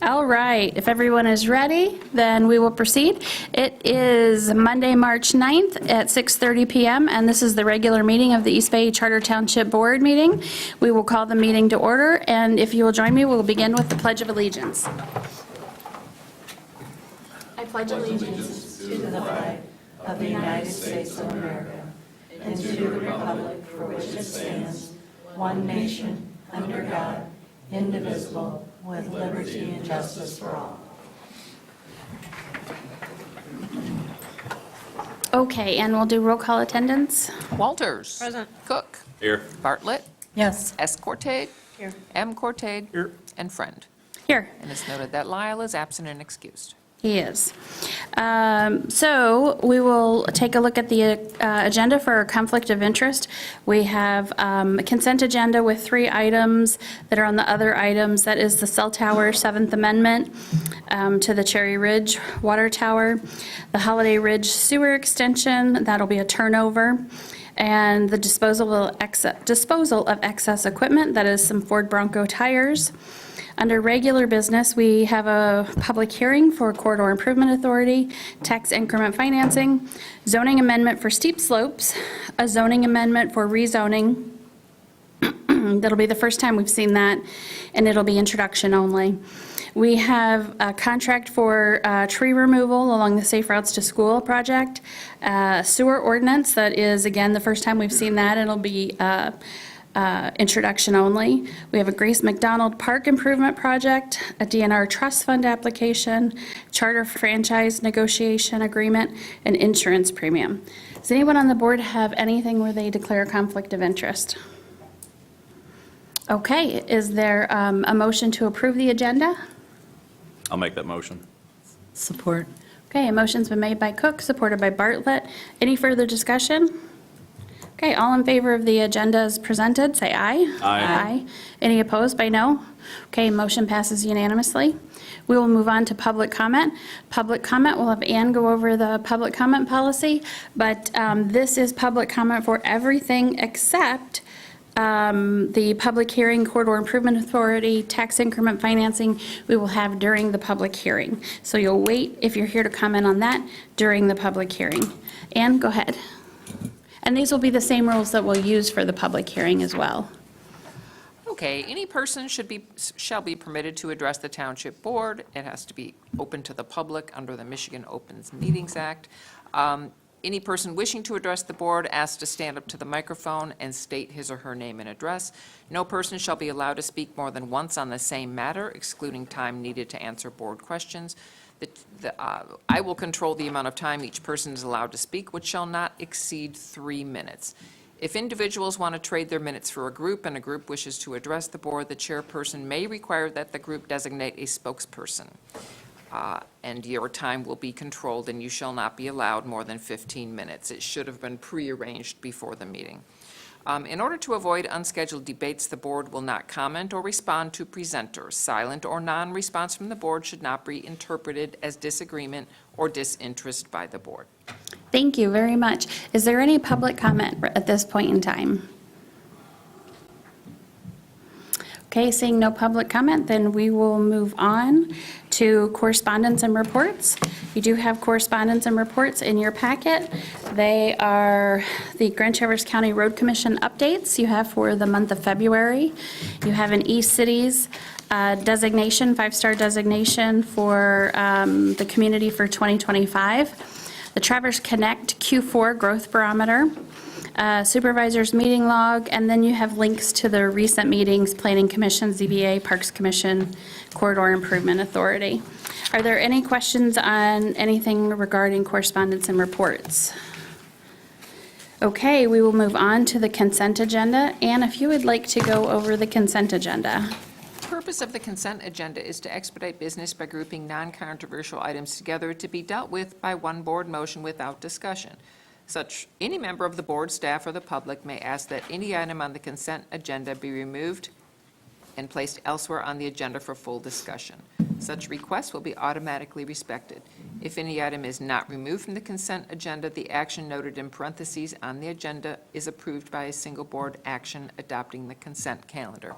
All right, if everyone is ready, then we will proceed. It is Monday, March 9th at 6:30 PM, and this is the regular meeting of the East Bay Charter Township Board meeting. We will call the meeting to order, and if you will join me, we'll begin with the Pledge of Allegiance. I pledge allegiance to the flag of the United States of America and to the republic for which it stands, one nation, under God, indivisible, with liberty and justice for all. Okay, and we'll do roll call attendance. Walters. Present. Cook. Here. Bartlett. Yes. S. Cortade. Here. M. Cortade. Here. And Friend. Here. And it's noted that Lyle is absent and excused. He is. So we will take a look at the agenda for conflict of interest. We have a consent agenda with 3 items that are on the other items. That is the cell tower, 7th Amendment to the Cherry Ridge Water Tower, the Holiday Ridge Sewer Extension, that'll be a turnover, and the disposal of excess equipment, that is some Ford Bronco tires. Under regular business, we have a public hearing for Corridor Improvement Authority, tax increment financing, zoning amendment for steep slopes, a zoning amendment for rezoning. That'll be the first time we've seen that, and it'll be introduction only. We have a contract for tree removal along the Safe Routes to School project, sewer ordinance, that is, again, the first time we've seen that, and it'll be introduction only. We have a Grace McDonald Park Improvement Project, a DNR Trust Fund application, charter franchise negotiation agreement, and insurance premium. Does anyone on the board have anything where they declare a conflict of interest? Okay, is there a motion to approve the agenda? I'll make that motion. Support. Okay, a motion's been made by Cook, supported by Bartlett. Any further discussion? Okay, all in favor of the agenda as presented, say aye. Aye. Any opposed by no? Okay, motion passes unanimously. We will move on to public comment. Public comment, we'll have Ann go over the public comment policy, but this is public comment for everything except the public hearing, Corridor Improvement Authority, tax increment financing, we will have during the public hearing. So you'll wait, if you're here to comment on that, during the public hearing. Ann, go ahead. And these will be the same rules that we'll use for the public hearing as well. Okay, any person shall be permitted to address the Township Board. It has to be open to the public under the Michigan Open Meetings Act. Any person wishing to address the board asked to stand up to the microphone and state his or her name and address. No person shall be allowed to speak more than once on the same matter, excluding time needed to answer board questions. I will control the amount of time each person is allowed to speak, which shall not exceed 3 minutes. If individuals want to trade their minutes for a group and a group wishes to address the board, the chairperson may require that the group designate a spokesperson. And your time will be controlled, and you shall not be allowed more than 15 minutes. It should have been prearranged before the meeting. In order to avoid unscheduled debates, the board will not comment or respond to presenters. Silent or non-response from the board should not be interpreted as disagreement or disinterest by the board. Thank you very much. Is there any public comment at this point in time? Okay, seeing no public comment, then we will move on to correspondence and reports. You do have correspondence and reports in your packet. They are the Grand Traverse County Road Commission updates you have for the month of February. You have an East Cities designation, 5-star designation for the community for 2025. The Traverse Connect Q4 Growth Barometer. Supervisor's meeting log, and then you have links to the recent meetings, Planning Commission, ZBA, Parks Commission, Corridor Improvement Authority. Are there any questions on anything regarding correspondence and reports? Okay, we will move on to the consent agenda. Ann, if you would like to go over the consent agenda. The purpose of the consent agenda is to expedite business by grouping non-controversial items together to be dealt with by one board motion without discussion. Any member of the board, staff, or the public may ask that any item on the consent agenda be removed and placed elsewhere on the agenda for full discussion. Such requests will be automatically respected. If any item is not removed from the consent agenda, the action noted in parentheses on the agenda is approved by a single board action adopting the consent calendar.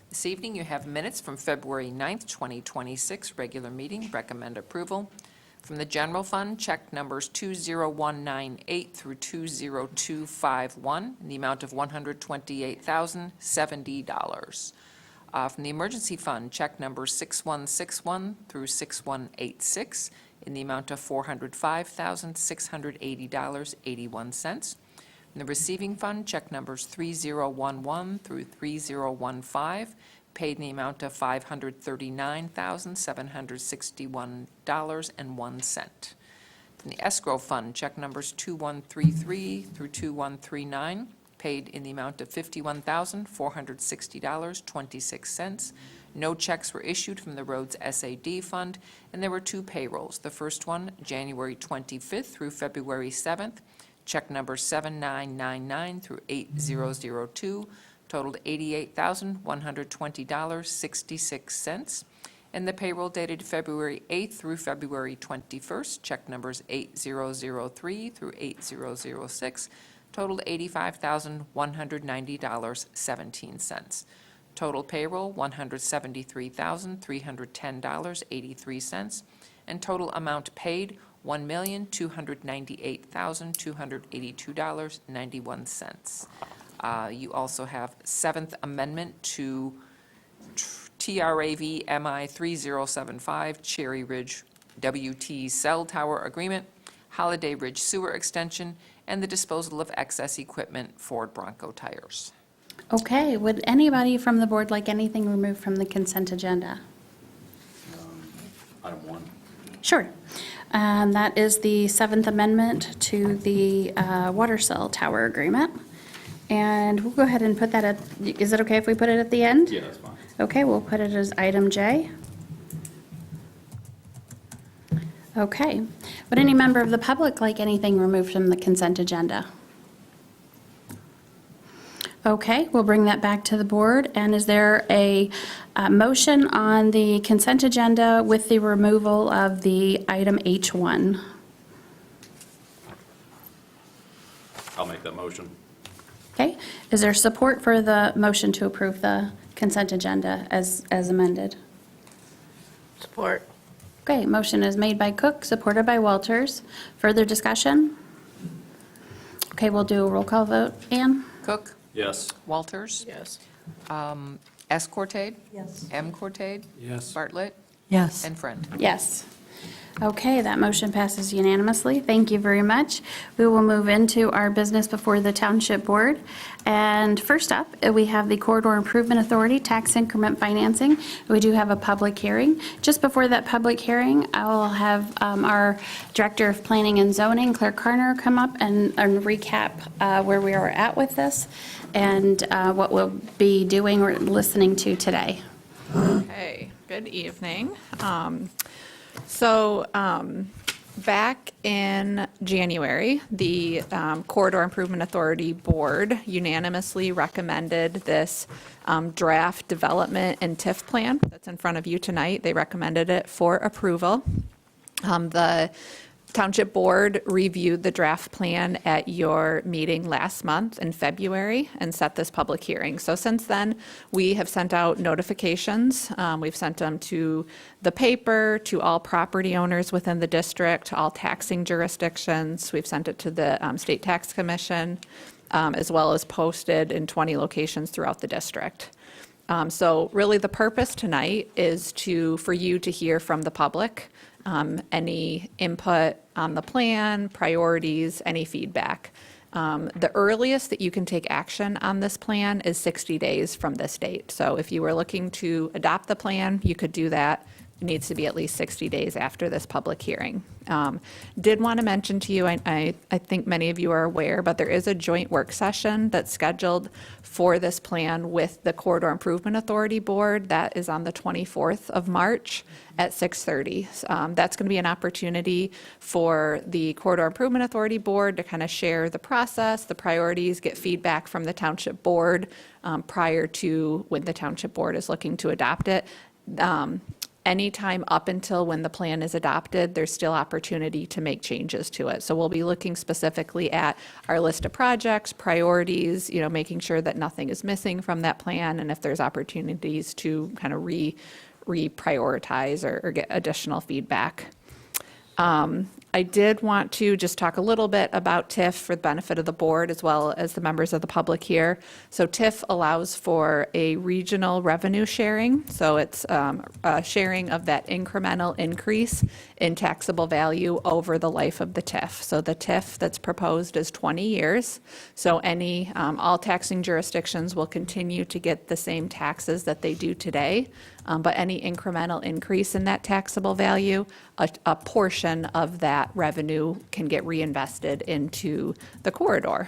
This evening, you have minutes from February 9th, 2026, regular meeting. Recommend approval. From the general fund, check numbers 20198 through 20251 in the amount of $128,070. From the emergency fund, check numbers 6161 through 6186 in the amount of $405,680.81. From the receiving fund, check numbers 3011 through 3015, paid in the amount of $539,761.01. From the escrow fund, check numbers 2133 through 2139, paid in the amount of $51,460.26. No checks were issued from the roads SAD fund, and there were 2 payrolls. The first one, January 25th through February 7th, check number 7999 through 8002, totaled $88,120.66. And the payroll dated February 8th through February 21st, check numbers 8003 through 8006, totaled $85,190.17. Total payroll, $173,310.83, and total amount paid, $1,298,282.91. You also have Seventh Amendment to TRAV MI 3075 Cherry Ridge WT Cell Tower Agreement, Holiday Ridge Sewer Extension, and the disposal of excess equipment, Ford Bronco tires. Okay, would anybody from the board like anything removed from the consent agenda? Item 1. Sure. That is the Seventh Amendment to the water cell tower agreement. And we'll go ahead and put that at, is it okay if we put it at the end? Yeah, that's fine. Okay, we'll put it as item J. Okay. Would any member of the public like anything removed from the consent agenda? Okay, we'll bring that back to the board. And is there a motion on the consent agenda with the removal of the item H1? I'll make that motion. Okay, is there support for the motion to approve the consent agenda as amended? Support. Okay, motion is made by Cook, supported by Walters. Further discussion? Okay, we'll do a roll call vote. Ann? Cook? Yes. Walters? Yes. S. Cortade? Yes. M. Cortade? Yes. Bartlett? Yes. And Friend. Yes. Okay, that motion passes unanimously. Thank you very much. We will move into our business before the Township Board. And first up, we have the Corridor Improvement Authority Tax Increment Financing. We do have a public hearing. Just before that public hearing, I will have our Director of Planning and Zoning, Claire Carner, come up and recap where we are at with this and what we'll be doing or listening to today. Okay, good evening. Back in January, the Corridor Improvement Authority Board unanimously recommended this draft development and TIF plan that's in front of you tonight. They recommended it for approval. The Township Board reviewed the draft plan at your meeting last month in February and set this public hearing. So since then, we have sent out notifications. We've sent them to the paper, to all property owners within the district, all taxing jurisdictions. We've sent it to the State Tax Commission, as well as posted in 20 locations throughout the district. So really the purpose tonight is for you to hear from the public, any input on the plan, priorities, any feedback. The earliest that you can take action on this plan is 60 days from this date. So if you were looking to adopt the plan, you could do that. It needs to be at least 60 days after this public hearing. Did want to mention to you, I think many of you are aware, but there is a joint work session that's scheduled for this plan with the Corridor Improvement Authority Board. That is on the 24th of March at 6:30. That's going to be an opportunity for the Corridor Improvement Authority Board to kind of share the process, the priorities, get feedback from the Township Board prior to when the Township Board is looking to adopt it. anytime up until when the plan is adopted, there's still opportunity to make changes to it. So we'll be looking specifically at our list of projects, priorities, making sure that nothing is missing from that plan, and if there's opportunities to kind of reprioritize or get additional feedback. I did want to just talk a little bit about TIF for the benefit of the board as well as the members of the public here. So TIF allows for a regional revenue sharing. So it's a sharing of that incremental increase in taxable value over the life of the TIF. So the TIF that's proposed is 20 years. So all taxing jurisdictions will continue to get the same taxes that they do today. But any incremental increase in that taxable value, a portion of that revenue can get reinvested into the corridor.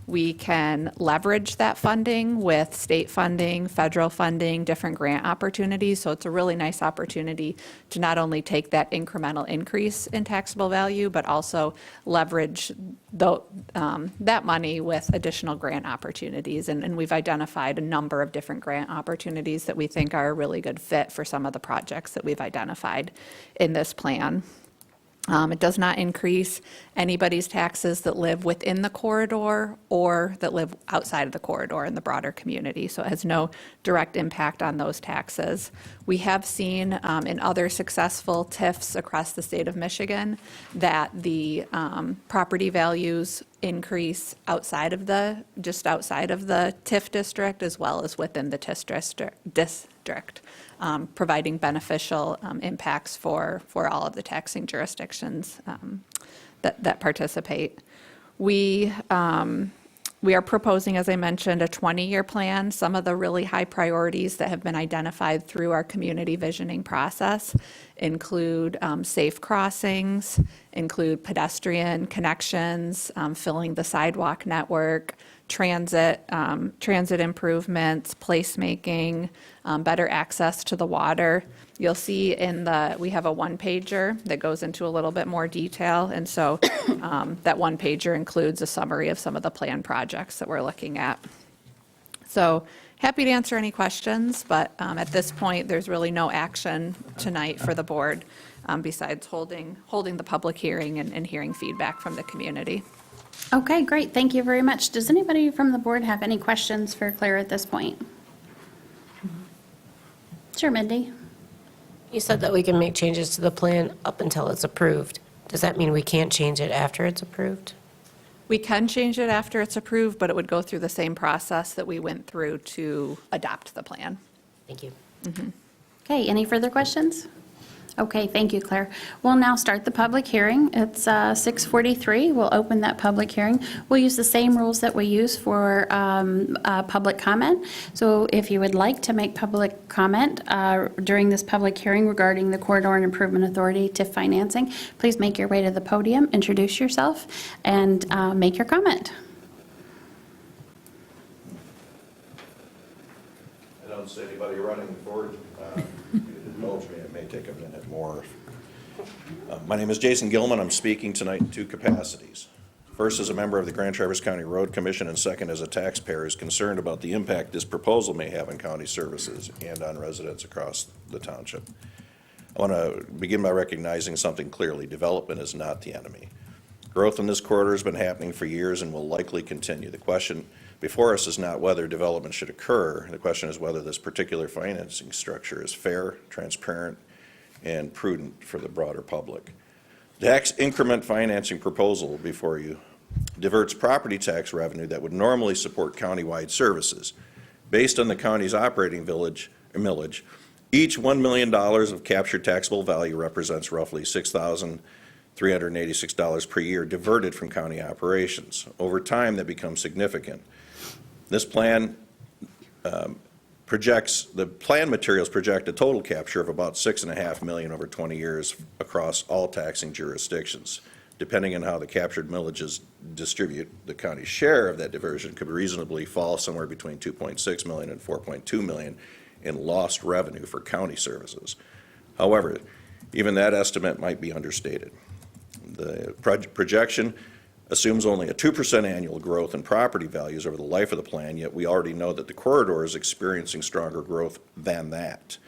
We can leverage that funding with state funding, federal funding, different grant opportunities. So it's a really nice opportunity to not only take that incremental increase in taxable value, but also leverage that money with additional grant opportunities. And we've identified a number of different grant opportunities that we think are a really good fit for some of the projects that we've identified in this plan. It does not increase anybody's taxes that live within the corridor or that live outside of the corridor in the broader community, so it has no direct impact on those taxes. We have seen in other successful TIFs across the state of Michigan that the property values increase outside of the TIF district as well as within the TIF district. Providing beneficial impacts for all of the taxing jurisdictions that participate. We are proposing, as I mentioned, a 20-year plan. Some of the really high priorities that have been identified through our community visioning process include safe crossings, include pedestrian connections, filling the sidewalk network, transit improvements, placemaking, better access to the water. You'll see we have a one-pager that goes into a little bit more detail, and so that one-pager includes a summary of some of the planned projects that we're looking at. So happy to answer any questions, but at this point, there's really no action tonight for the board besides holding the public hearing and hearing feedback from the community. Okay, great. Thank you very much. Does anybody from the board have any questions for Claire at this point? Sure, Mindy. You said that we can make changes to the plan up until it's approved. Does that mean we can't change it after it's approved? We can change it after it's approved, but it would go through the same process that we went through to adopt the plan. Thank you. Okay, any further questions? Okay, thank you, Claire. We'll now start the public hearing. It's 6:43. We'll open that public hearing. We'll use the same rules that we use for public comment. So if you would like to make public comment during this public hearing regarding the Corridor and Improvement Authority TIF financing, please make your way to the podium, introduce yourself, and make your comment. I don't see anybody running forward. Indulge me, it may take a minute more. My name is Jason Gilman. I'm speaking tonight in two capacities. First, as a member of the Grand Traverse County Road Commission, and second, as a taxpayer who's concerned about the impact this proposal may have on county services and on residents across the township. I want to begin by recognizing something clearly. Development is not the enemy. Growth in this corridor has been happening for years and will likely continue. The question before us is not whether development should occur. The question is whether this particular financing structure is fair, transparent, and prudent for the broader public. The tax increment financing proposal before you diverts property tax revenue that would normally support countywide services. Based on the county's operating millage, each $1 million of captured taxable value represents roughly $6,386 per year diverted from county operations. Over time, that becomes significant. This plan the plan materials project a total capture of about $6.5 million over 20 years across all taxing jurisdictions. Depending on how the captured millages distribute, the county's share of that diversion could reasonably fall somewhere between $2.6 million and $4.2 million in lost revenue for county services. However, even that estimate might be understated. The projection assumes only a 2% annual growth in property values over the life of the plan, yet we already know that the corridor is experiencing stronger growth than that.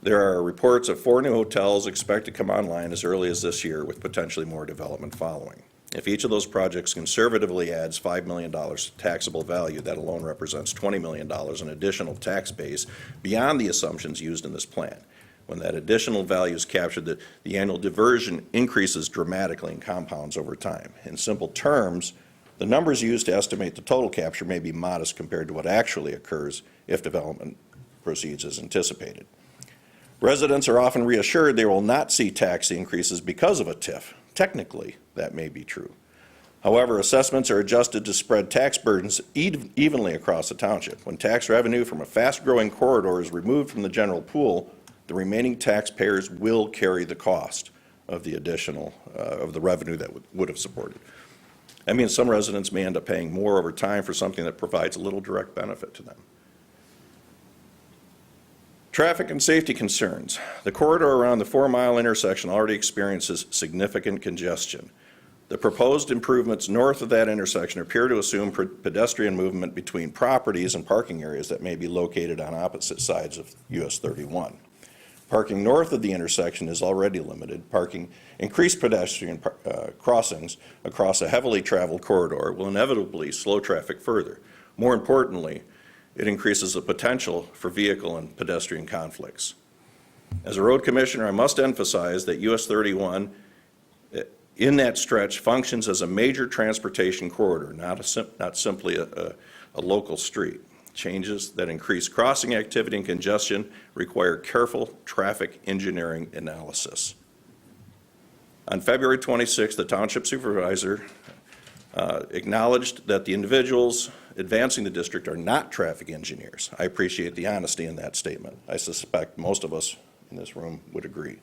There are reports of 4 new hotels expected to come online as early as this year, with potentially more development following. If each of those projects conservatively adds $5 million to taxable value, that alone represents $20 million in additional tax base beyond the assumptions used in this plan. When that additional value is captured, the annual diversion increases dramatically and compounds over time. In simple terms, the numbers used to estimate the total capture may be modest compared to what actually occurs if development proceeds as anticipated. Residents are often reassured they will not see tax increases because of a TIF. Technically, that may be true. However, assessments are adjusted to spread tax burdens evenly across the township. When tax revenue from a fast-growing corridor is removed from the general pool, the remaining taxpayers will carry the cost of the additional, of the revenue that would have supported. That means some residents may end up paying more over time for something that provides a little direct benefit to them. Traffic and safety concerns. The corridor around the 4-mile intersection already experiences significant congestion. The proposed improvements north of that intersection appear to assume pedestrian movement between properties and parking areas that may be located on opposite sides of US 31. Parking north of the intersection is already limited. Increased pedestrian crossings across a heavily traveled corridor will inevitably slow traffic further. More importantly, it increases the potential for vehicle and pedestrian conflicts. As a road commissioner, I must emphasize that US 31 in that stretch functions as a major transportation corridor, not simply a local street. Changes that increase crossing activity and congestion require careful traffic engineering analysis. On February 26th, the township supervisor acknowledged that the individuals advancing the district are not traffic engineers. I appreciate the honesty in that statement. I suspect most of us in this room would agree.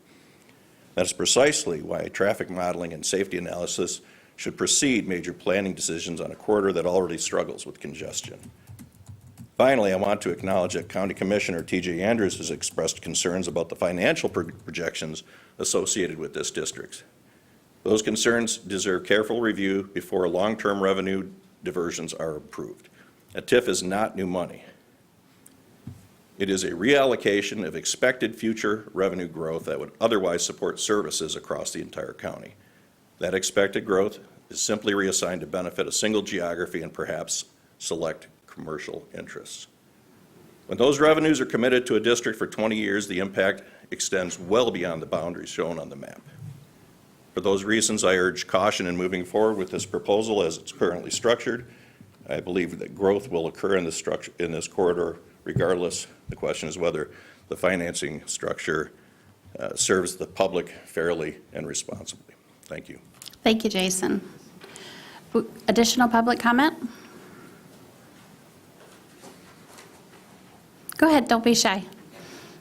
That is precisely why traffic modeling and safety analysis should precede major planning decisions on a corridor that already struggles with congestion. Finally, I want to acknowledge that County Commissioner T.J. Andrews has expressed concerns about the financial projections associated with this district. Those concerns deserve careful review before long-term revenue diversions are approved. A TIF is not new money. It is a reallocation of expected future revenue growth that would otherwise support services across the entire county. That expected growth is simply reassigned to benefit a single geography and perhaps select commercial interests. When those revenues are committed to a district for 20 years, the impact extends well beyond the boundaries shown on the map. For those reasons, I urge caution in moving forward with this proposal as it's currently structured. I believe that growth will occur in this corridor regardless. The question is whether the financing structure serves the public fairly and responsibly. Thank you. Thank you, Jason. Additional public comment? Go ahead, don't be shy.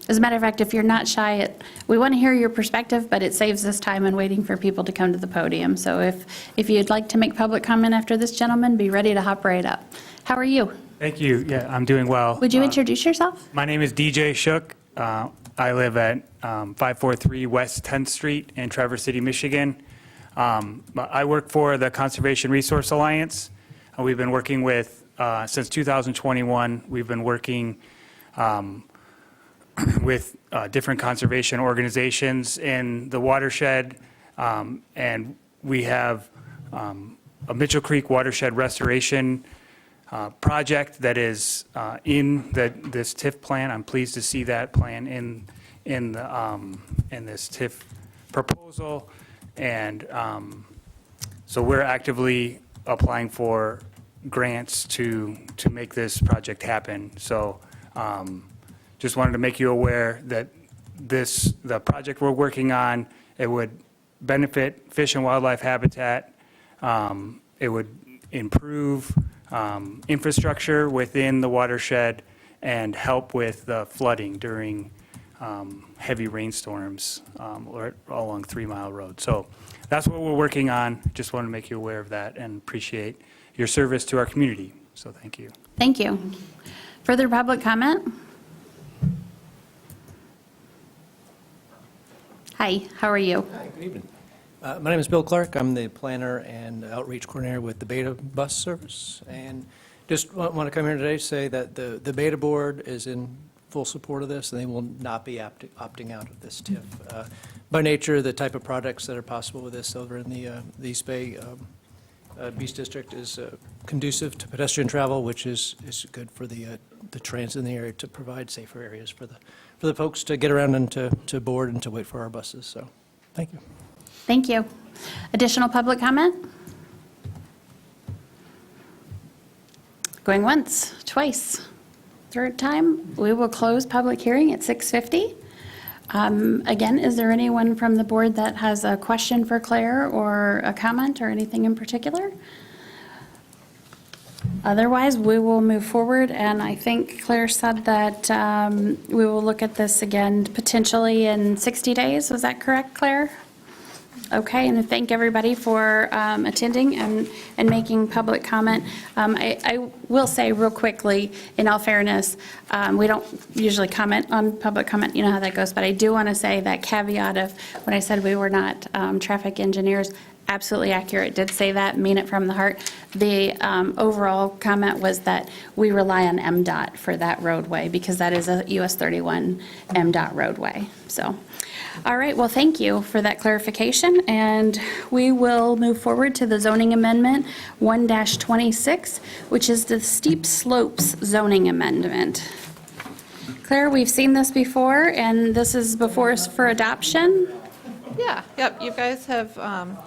As a matter of fact, if you're not shy, we want to hear your perspective, but it saves us time in waiting for people to come to the podium. So if you'd like to make public comment after this gentleman, be ready to hop right up. How are you? Thank you. Yeah, I'm doing well. Would you introduce yourself? My name is DJ Shook. I live at 543 West 10th Street in Traverse City, Michigan. I work for the Conservation Resource Alliance. We've been working with, since 2021, we've been working with different conservation organizations in the watershed, and we have a Mitchell Creek watershed restoration project that is in this TIF plan. I'm pleased to see that plan in this TIF proposal, and so we're actively applying for grants to make this project happen. So just wanted to make you aware that the project we're working on, it would benefit fish and wildlife habitat. It would improve infrastructure within the watershed and help with the flooding during heavy rainstorms along 3 Mile Road. So that's what we're working on. Just want to make you aware of that and appreciate your service to our community. So thank you. Thank you. Further public comment? Hi, how are you? Hi, good evening. My name is Bill Clark. I'm the planner and outreach coordinator with the Beta Bus Service. And just want to come here today to say that the Beta Board is in full support of this, and they will not be opting out of this TIF. By nature, the type of projects that are possible with this over in the East Bay Beach District is conducive to pedestrian travel, which is good for the transit in the area to provide safer areas for the folks to get around and to board and to wait for our buses. So, thank you. Thank you. Additional public comment? Going once, twice, third time. We will close public hearing at 6:50. Again, is there anyone from the board that has a question for Claire or a comment or anything in particular? Otherwise, we will move forward, and I think Claire said that we will look at this again potentially in 60 days. Was that correct, Claire? Okay, and thank everybody for attending and making public comment. I will say real quickly, in all fairness, we don't usually comment on public comment, you know how that goes, but I do want to say that caveat of when I said we were not traffic engineers, absolutely accurate, did say that, mean it from the heart. The overall comment was that we rely on MDOT for that roadway because that is a US 31 MDOT roadway, so. All right, well, thank you for that clarification, and we will move forward to the zoning amendment 1-26, which is the steep slopes zoning amendment. Claire, we've seen this before, and this is before us for adoption. Yeah, yep, you guys have,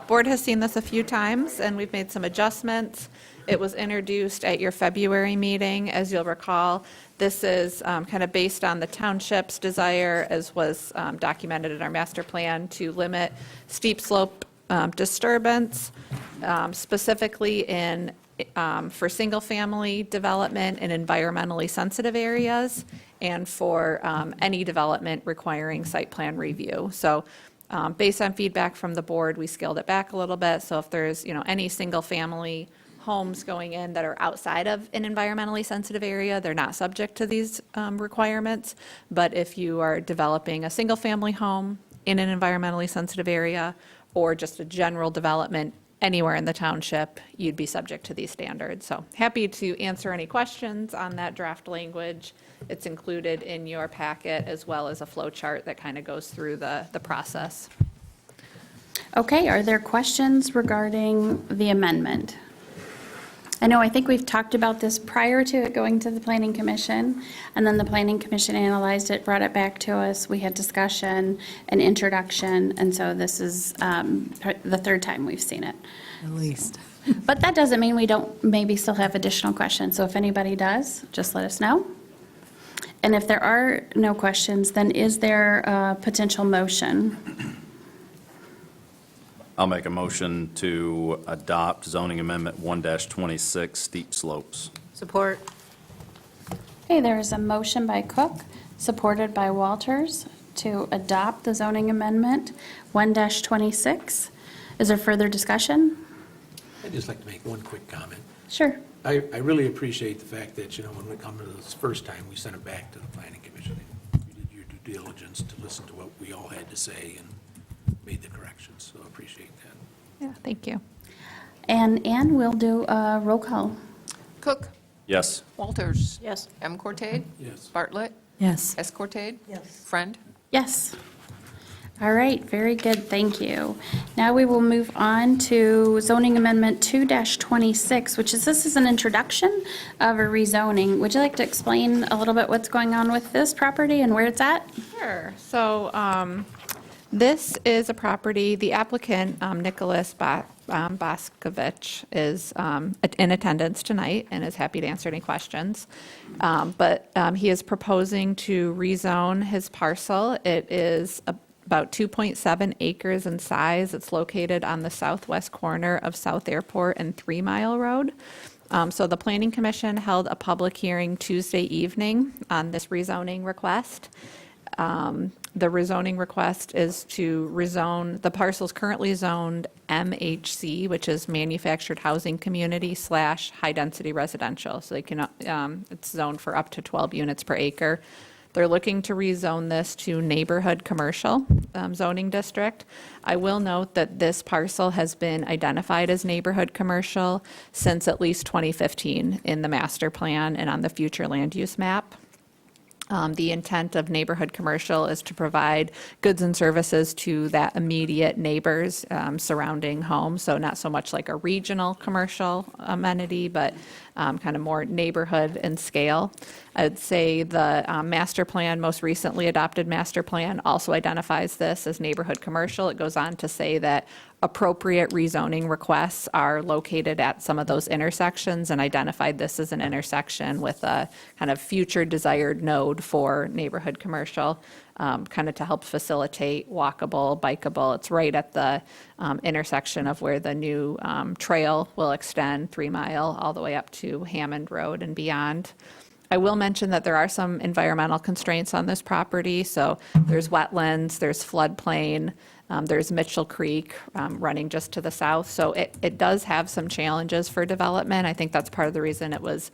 board has seen this a few times, and we've made some adjustments. It was introduced at your February meeting, as you'll recall. This is kind of based on the township's desire, as was documented in our master plan, to limit steep slope disturbance, specifically in, for single-family development in environmentally sensitive areas, and for any development requiring site plan review. So based on feedback from the board, we scaled it back a little bit. So if there's, any single-family homes going in that are outside of an environmentally sensitive area, they're not subject to these requirements. But if you are developing a single-family home in an environmentally sensitive area, or just a general development anywhere in the township, you'd be subject to these standards. So happy to answer any questions on that draft language. It's included in your packet, as well as a flow chart that kind of goes through the process. Okay, are there questions regarding the amendment? I think we've talked about this prior to it going to the Planning Commission, and then the Planning Commission analyzed it, brought it back to us. We had discussion, an introduction, and so this is the third time we've seen it. At least. But that doesn't mean we don't maybe still have additional questions. So if anybody does, just let us know. And if there are no questions, then is there a potential motion? I'll make a motion to adopt zoning amendment 1-26, steep slopes. Support. Okay, there is a motion by Cook, supported by Walters, to adopt the zoning amendment 1-26. Is there further discussion? I'd just like to make one quick comment. Sure. I really appreciate the fact that, when we come to this first time, we sent it back to the Planning Commission. You did your due diligence to listen to what we all had to say and made the corrections, so I appreciate that. Yeah, thank you. And Ann, we'll do a roll call. Cook? Yes. Walters? Yes. M. Cortade? Yes. Bartlett? Yes. S. Cortade? Yes. Friend? Yes. All right, very good, thank you. Now we will move on to zoning amendment 2-26, this is an introduction of a rezoning. Would you like to explain a little bit what's going on with this property and where it's at? Sure. So this is a property, the applicant, Nicholas Boskovich, is in attendance tonight and is happy to answer any questions. But he is proposing to rezone his parcel. It is about 2.7 acres in size. It's located on the southwest corner of South Airport and 3 Mile Road. So the Planning Commission held a public hearing Tuesday evening on this rezoning request. The rezoning request is to rezone, the parcel's currently zoned MHC, which is Manufactured Housing Community / High Density Residential. So they can, it's zoned for up to 12 units per acre. They're looking to rezone this to neighborhood commercial zoning district. I will note that this parcel has been identified as neighborhood commercial since at least 2015 in the master plan and on the future land use map. The intent of neighborhood commercial is to provide goods and services to that immediate neighbors surrounding homes. So not so much like a regional commercial amenity, but kind of more neighborhood in scale. I'd say the master plan, most recently adopted master plan, also identifies this as neighborhood commercial. It goes on to say that appropriate rezoning requests are located at some of those intersections, and identified this as an intersection with a kind of future desired node for neighborhood commercial, kind of to help facilitate walkable, bikeable. It's right at the intersection of where the new trail will extend 3 Mile all the way up to Hammond Road and beyond. I will mention that there are some environmental constraints on this property. So there's wetlands, there's floodplain, there's Mitchell Creek running just to the south. So it does have some challenges for development. I think that's part of the reason it was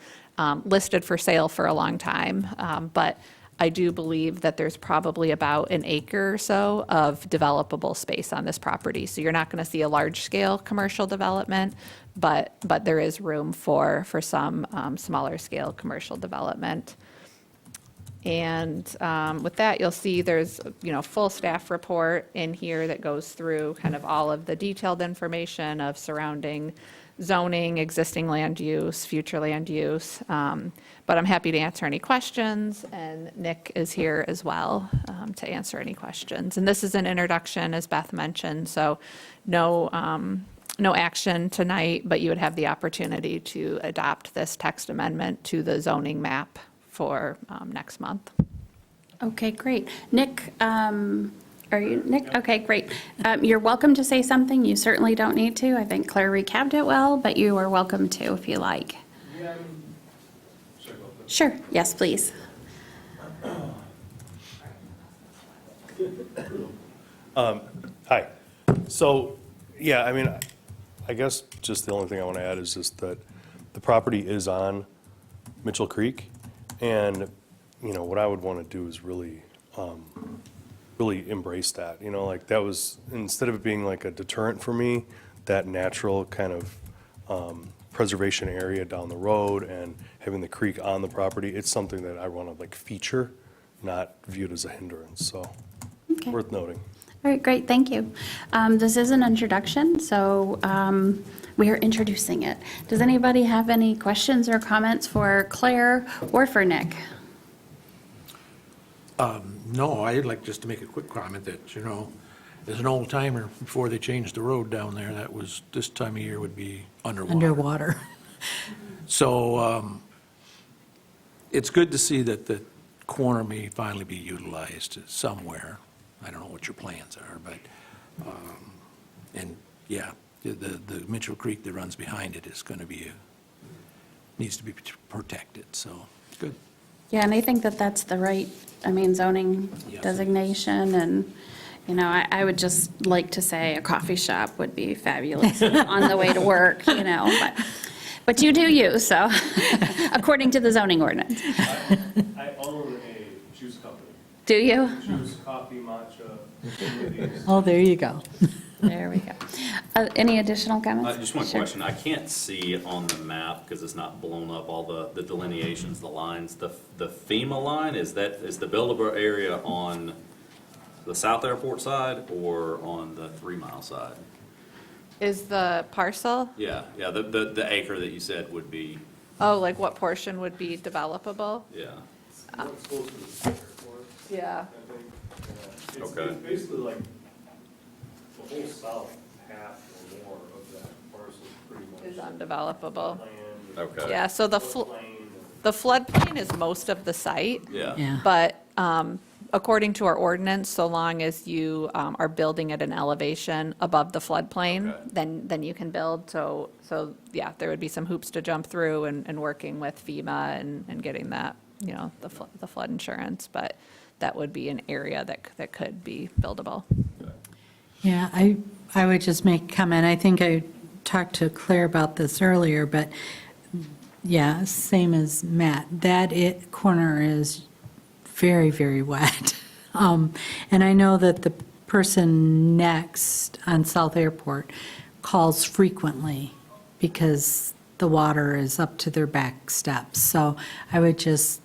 listed for sale for a long time. But I do believe that there's probably about an acre or so of developable space on this property. So you're not going to see a large-scale commercial development, but there is room for some smaller-scale commercial development. And with that, you'll see there's, full staff report in here that goes through kind of all of the detailed information of surrounding zoning, existing land use, future land use. But I'm happy to answer any questions, and Nick is here as well to answer any questions. And this is an introduction, as Beth mentioned, so no action tonight, but you would have the opportunity to adopt this text amendment to the zoning map for next month. Okay, great. Nick, are you, Nick? Okay, great. You're welcome to say something. You certainly don't need to. I think Claire recapped it well, but you are welcome to if you like. Sure, yes, please. Hi. So, yeah, I mean, I guess just the only thing I want to add is just that the property is on Mitchell Creek, and, what I would want to do is really, really embrace that, like that was, instead of it being like a deterrent for me, that natural kind of preservation area down the road and having the creek on the property, it's something that I want to like feature, not viewed as a hindrance, so Okay. worth noting. All right, great, thank you. This is an introduction, so we are introducing it. Does anybody have any questions or comments for Claire or for Nick? No, I'd like just to make a quick comment that, as an old timer, before they changed the road down there, that was, this time of year would be underwater. Underwater. So it's good to see that the corner may finally be utilized somewhere. I don't know what your plans are, but, and yeah, the Mitchell Creek that runs behind it is going to be, needs to be protected, so, good. Yeah, and I think that that's the right, zoning Yes. designation, and, I would just like to say a coffee shop would be fabulous on the way to work, but you do you, so, according to the zoning ordinance. I own a juice company. Do you? Juice, coffee, matcha, smoothies. Oh, there you go. There we go. Any additional comments? Just one Sure. question. I can't see on the map, because it's not blown up, all the delineations, the lines. The FEMA line, is the buildable area on the South Airport side or on the 3 Mile side? Is the parcel, Yeah, the acre that you said would be, like what portion would be developable? yeah. What's close to the center for it, Yeah. I think. It's Okay. basically like the whole south half or more of that parcel pretty much. Is undevelopable. Land, Okay. Yeah, so the floodplain is most of the site. Yeah. Yeah. But according to our ordinance, so long as you are building at an elevation above the floodplain, Okay. then you can build. So yeah, there would be some hoops to jump through and working with FEMA and getting that, the flood insurance. But that would be an area that could be buildable. Yeah, I would just make a comment. I think I talked to Claire about this earlier, but yeah, same as Matt. That corner is very, very wet. And I know that the person next on South Airport calls frequently because the water is up to their back steps. So I would just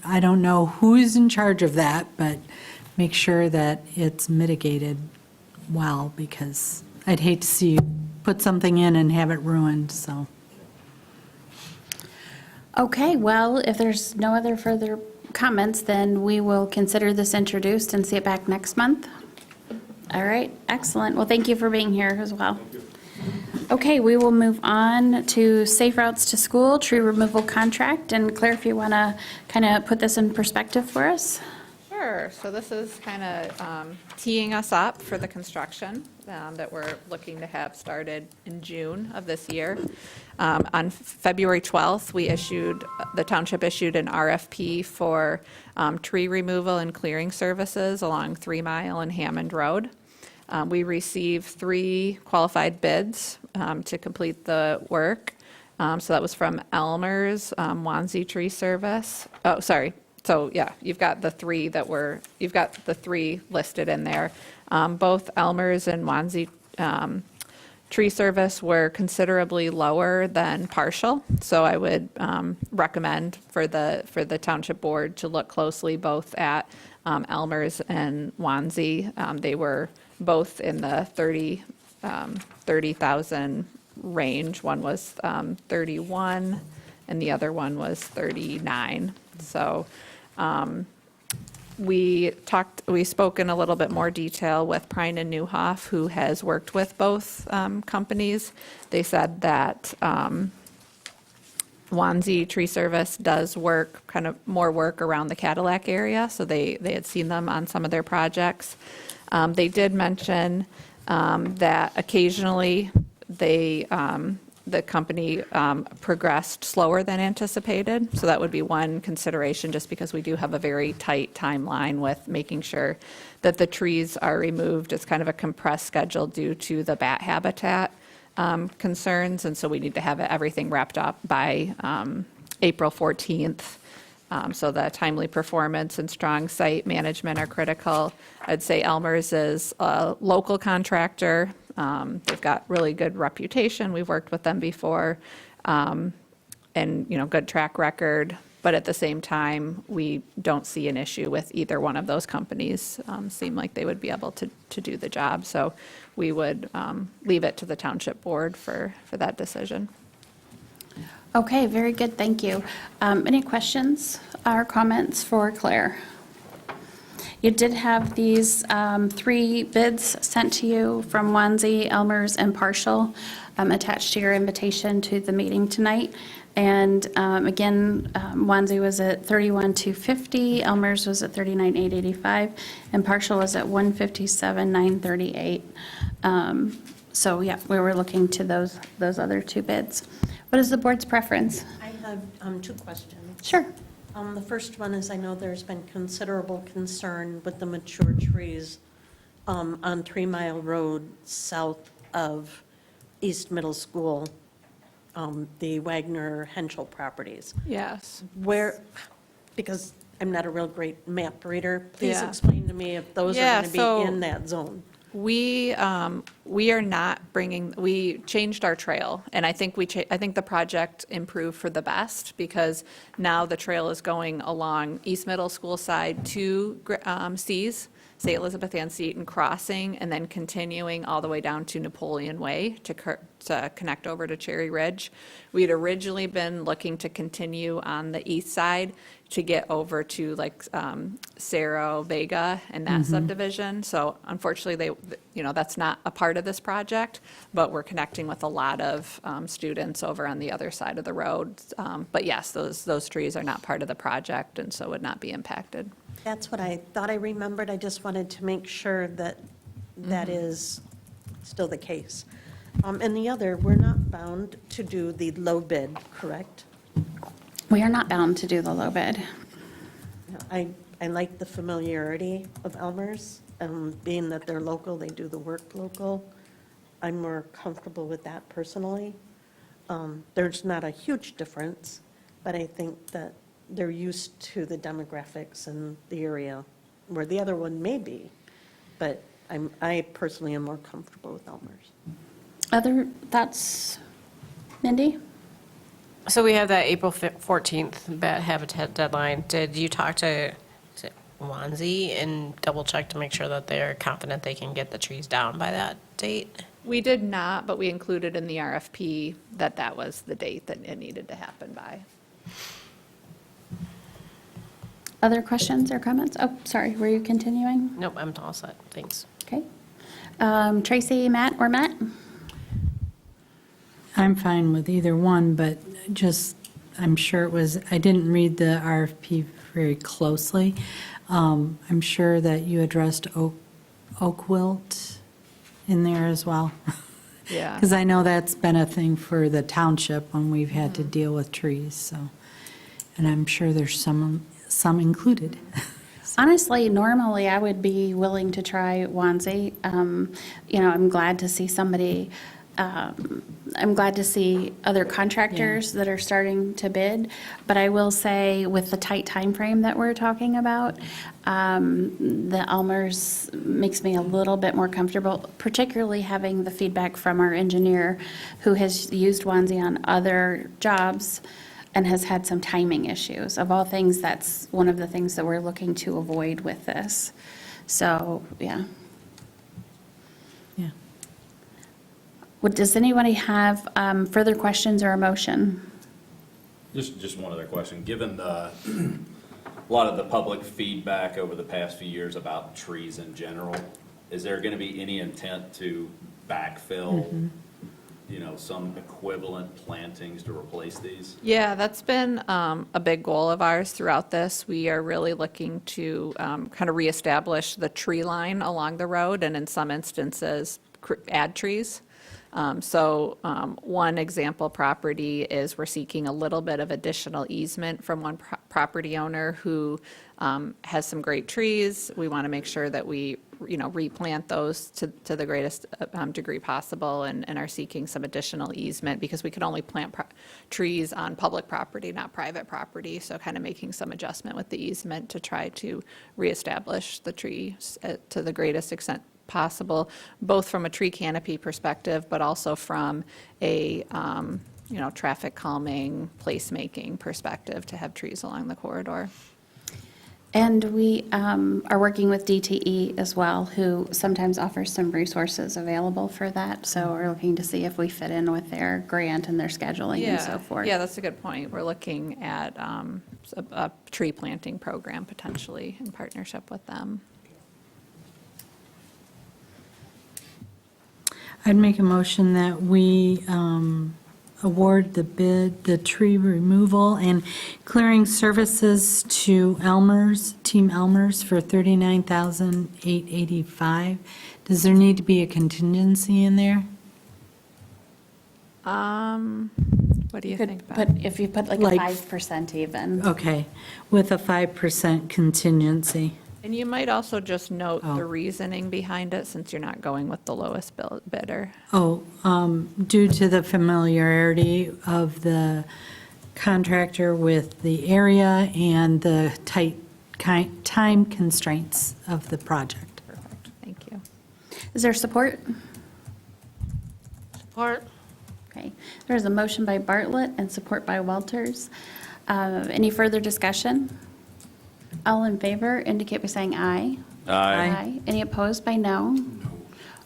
I don't know who's in charge of that, but make sure that it's mitigated well, because I'd hate to see you put something in and have it ruined, so. Okay, well, if there's no other further comments, then we will consider this introduced and see it back next month. All right, excellent. Well, thank you for being here as well. Okay, we will move on to Safe Routes to School tree removal contract. And Claire, if you want to kind of put this in perspective for us. Sure, so this is kind of teeing us up for the construction that we're looking to have started in June of this year. On February 12th, the township issued an RFP for tree removal and clearing services along 3 Mile and Hammond Road. We received 3 qualified bids to complete the work. So that was from Elmer's, Wannsee Tree Service. Oh, sorry. So yeah, you've got the 3 listed in there. Both Elmer's and Wannsee Tree Service were considerably lower than partial. So I would recommend for the township board to look closely both at Elmer's and Wannsee. They were both in the 30,000 range. One was 31 and the other one was 39. So we spoke in a little bit more detail with Prine and Newhoff, who has worked with both companies. They said that Wannsee Tree Service does kind of more work around the Cadillac area, so they had seen them on some of their projects. They did mention that occasionally the company progressed slower than anticipated. So that would be one consideration, just because we do have a very tight timeline with making sure that the trees are removed. It's kind of a compressed schedule due to the bat habitat concerns. And so we need to have everything wrapped up by April 14th. So the timely performance and strong site management are critical. I'd say Elmer's is a local contractor. They've got really good reputation. We've worked with them before, and good track record. But at the same time, we don't see an issue with either one of those companies. Seem like they would be able to do the job. So we would leave it to the township board for that decision. Okay, very good, thank you. Any questions or comments for Claire? You did have these 3 bids sent to you from Wannsee, Elmer's, and Partial attached to your invitation to the meeting tonight. And again, Wannsee was at $31,250, Elmer's was at $39,885, and Partial was at $157,938. So yeah, we were looking to those other 2 bids. What is the board's preference? I have 2 questions. Sure. The first one is, I know there's been considerable concern with the mature trees on 3 Mile Road south of East Middle School, the Wagner Henschel properties. Yes. Because I'm not a real great map reader, please Yeah. explain to me if those Yeah, are going to so- be in that zone. We are not we changed our trail, and I think I think the project improved for the best, because now the trail is going along East Middle School side to St. Elizabeth Ann Seton crossing, and then continuing all the way down to Napoleon Way to connect over to Cherry Ridge. We had originally been looking to continue on the east side to get over to Cerro Vega and that subdivision. So unfortunately, that's not a part of this project, but we're connecting with a lot of students over on the other side of the road. But yes, those trees are not part of the project, and so would not be impacted. That's what I thought I remembered. I just wanted to make sure that that is still the case. And the other, we're not bound to do the low bid, correct? We are not bound to do the low bid. I like the familiarity of Elmer's, being that they're local, they do the work local. I'm more comfortable with that personally. There's not a huge difference, but I think that they're used to the demographics in the area, where the other one may be. But I personally am more comfortable with Elmer's. Other thoughts, Mindy? So we have that April 14th bat habitat deadline. Did you talk to is it Wanzi and double check to make sure that they're confident they can get the trees down by that date? We did not, but we included in the RFP that that was the date that it needed to happen by. Other questions or comments? Oh, sorry, were you continuing? Nope, I'm all set. Thanks. Okay. Tracy, Matt, or Matt? I'm fine with either one, but just, I'm sure it was, I didn't read the RFP very closely. I'm sure that you addressed oak wilt in there as well. Yeah. Because I know that's been a thing for the township when we've had to deal with trees, so. And I'm sure there's some included. Honestly, normally I would be willing to try Wanzi. I'm glad to see somebody, I'm glad to see other contractors that are starting to bid. But I will say, with the tight time frame that we're talking about, the Elmer's makes me a little bit more comfortable, particularly having the feedback from our engineer who has used Wanzi on other jobs and has had some timing issues. Of all things, that's one of the things that we're looking to avoid with this. So, yeah. Yeah. Does anybody have further questions or a motion? Just one other question. Given a lot of the public feedback over the past few years about trees in general, is there going to be any intent to backfill, some equivalent plantings to replace these? Yeah, that's been a big goal of ours throughout this. We are really looking to kind of reestablish the tree line along the road, and in some instances, add trees. One example property is we're seeking a little bit of additional easement from one property owner who has some great trees. We want to make sure that we, replant those to the greatest degree possible, and are seeking some additional easement because we could only plant trees on public property, not private property. So kind of making some adjustment with the easement to try to reestablish the trees to the greatest extent possible, both from a tree canopy perspective, but also from a, traffic calming, placemaking perspective to have trees along the corridor. And we are working with DTE as well, who sometimes offers some resources available for that. So we're looking to see if we fit in with their grant and their scheduling and so forth. Yeah, that's a good point. We're looking at a tree planting program potentially in partnership with them. I'd make a motion that we award the tree removal and clearing services to Team Elmer's for $39,885. Does there need to be a contingency in there? What do you think, Beth? But if you put like a Like- 5% even. Okay, with a 5% contingency. And you might also just note Oh. the reasoning behind it, since you're not going with the lowest bidder. Due to the familiarity of the contractor with the area and the tight time constraints of the project. Perfect, thank you. Is there support? Support. Okay. There's a motion by Bartlett and support by Walters. Any further discussion? All in favor indicate by saying aye. Aye. Any opposed by no?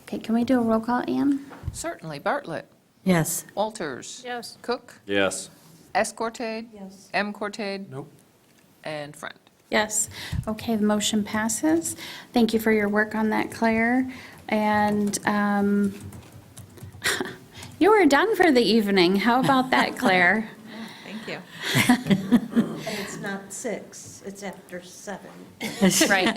Okay, can we do a roll call, Ann? Certainly. Bartlett. Yes. Walters. Yes. Cook. Yes. Escorted. Yes. M. Cortade. Nope. And Friend. Yes. Okay, the motion passes. Thank you for your work on that, Claire. And you were done for the evening. How about that, Claire? Thank you. And it's not 6, it's after 7. Right.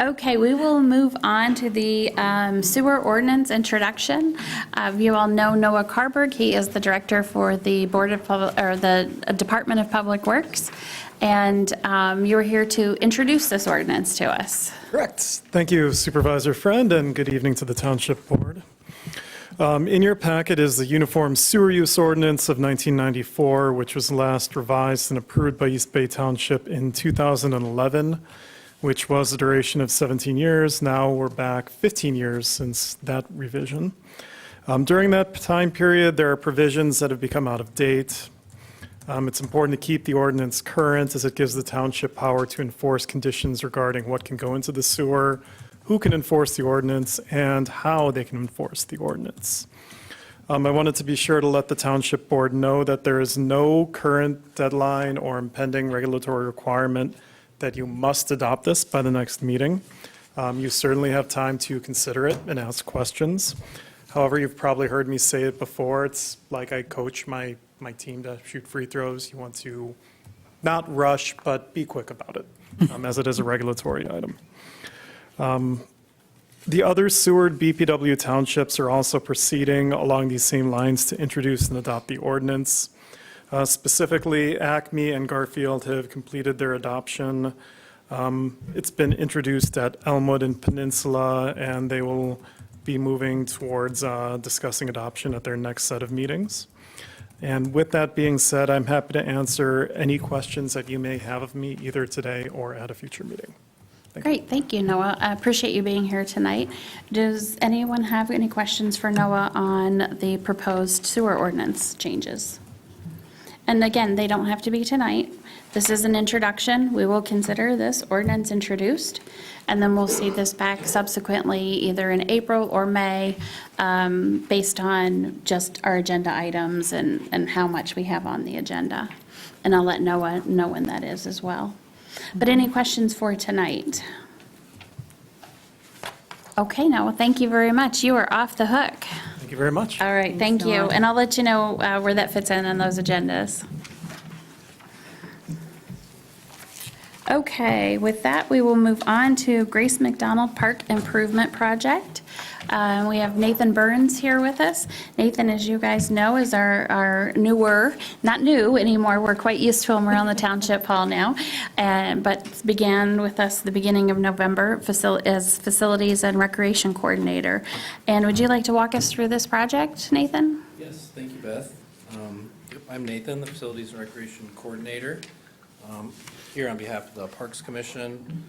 Okay, we will move on to the sewer ordinance introduction. You all know Noah Carberg. He is the director for the the Department of Public Works. And you're here to introduce this ordinance to us. Correct. Thank you, Supervisor Friend, and good evening to the Township Board. In your packet is the Uniform Sewer Use Ordinance of 1994, which was last revised and approved by East Bay Township in 2011, which was a duration of 17 years. Now we're back 15 years since that revision. During that time period, there are provisions that have become out of date. It's important to keep the ordinance current as it gives the township power to enforce conditions regarding what can go into the sewer, who can enforce the ordinance, and how they can enforce the ordinance. I wanted to be sure to let the township board know that there is no current deadline or impending regulatory requirement that you must adopt this by the next meeting. You certainly have time to consider it and ask questions. However, you've probably heard me say it before. It's like I coach my team to shoot free throws. You want to not rush, but be quick about it, as it is a regulatory item. The other sewered BPW townships are also proceeding along these same lines to introduce and adopt the ordinance. Specifically, Acme and Garfield have completed their adoption. It's been introduced at Elmwood and Peninsula, and they will be moving towards discussing adoption at their next set of meetings. And with that being said, I'm happy to answer any questions that you may have of me, either today or at a future meeting. Great, thank you, Noah. I appreciate you being here tonight. Does anyone have any questions for Noah on the proposed sewer ordinance changes? And again, they don't have to be tonight. This is an introduction. We will consider this ordinance introduced, and then we'll see this back subsequently, either in April or May, based on just our agenda items and how much we have on the agenda. And I'll let Noah know when that is as well. But any questions for tonight? Okay, Noah, thank you very much. You are off the hook. Thank you very much. All right, thank you. And I'll let you know where that fits in those agendas. Okay, with that, we will move on to Grace McDonald Park Improvement Project. We have Nathan Burns here with us. Nathan, as you guys know, is our newer, not new anymore, we're quite used to him around the Township Hall now, but began with us the beginning of November as Facilities and Recreation Coordinator. And would you like to walk us through this project, Nathan? Yes, thank you, Beth. I'm Nathan, the Facilities and Recreation Coordinator, here on behalf of the Parks Commission.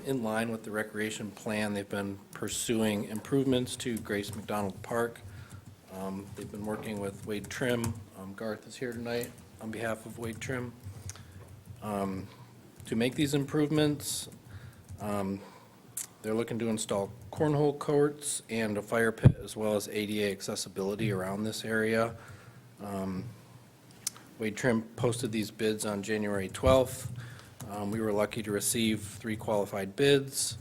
In line with the recreation plan, they've been pursuing improvements to Grace McDonald Park. They've been working with Wade Trim. Garth is here tonight on behalf of Wade Trim. To make these improvements, they're looking to install cornhole courts and a fire pit, as well as ADA accessibility around this area. Wade Trim posted these bids on January 12th. We were lucky to receive 3 qualified bids.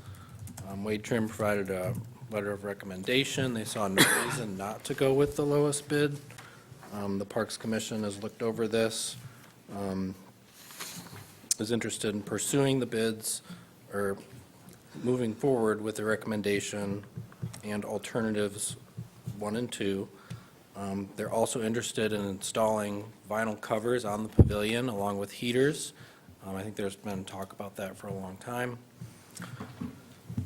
Wade Trim provided a letter of recommendation. They saw no reason not to go with the lowest bid. The Parks Commission has looked over this, is interested in pursuing the bids or moving forward with the recommendation and alternatives 1 and 2. They're also interested in installing vinyl covers on the pavilion along with heaters. I think there's been talk about that for a long time.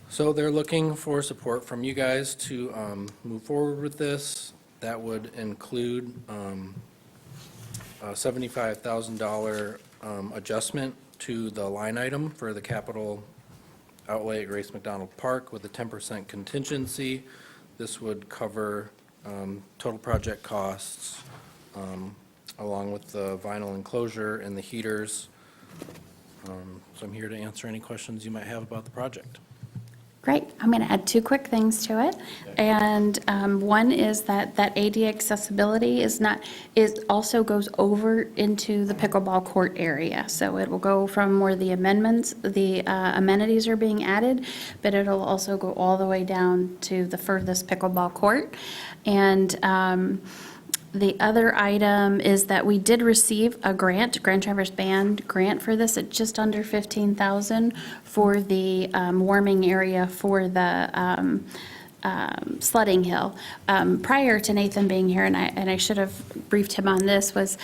So they're looking for support from you guys to move forward with this. That would include a $75,000 adjustment to the line item for the capital outlay at Grace McDonald Park with a 10% contingency. This would cover total project costs along with the vinyl enclosure and the heaters. So I'm here to answer any questions you might have about the project. Great. I'm going to add 2 quick things to it. And one is that ADA accessibility also goes over into the pickleball court area. So it will go from where the amenities are being added, but it'll also go all the way down to the furthest pickleball court. And the other item is that we did receive a grant, Grand Traverse Band grant for this at just under $15,000 for the warming area for the sledding hill. Prior to Nathan being here, and I should have briefed him on this, was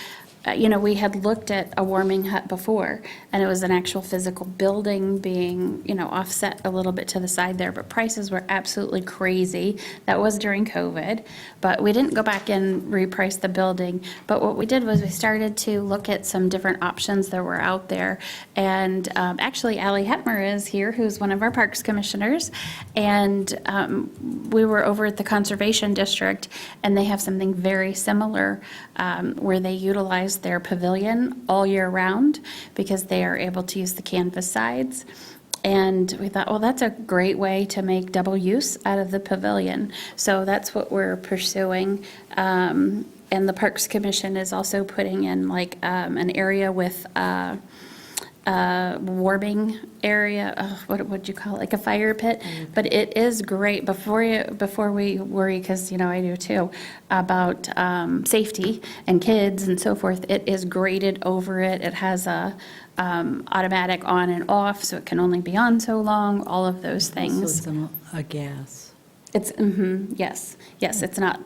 we had looked at a warming hut before, and it was an actual physical building being, offset a little bit to the side there, but prices were absolutely crazy. That was during COVID, but we didn't go back and reprice the building. But what we did was we started to look at some different options that were out there. And actually, Allie Hetmer is here, who's one of our Parks Commissioners, and we were over at the Conservation District, and they have something very similar where they utilize their pavilion all year round because they are able to use the canvas sides. And we thought, well, that's a great way to make double use out of the pavilion. So that's what we're pursuing. And the Parks Commission is also putting in like an area with warming area, what would you call it, like a fire pit? But it is great, before we worry, because, I do too, about safety and kids and so forth, it is grated over it. It has a automatic on and off, so it can only be on so long, all of those things. So it's a gas. It's, yes, it's not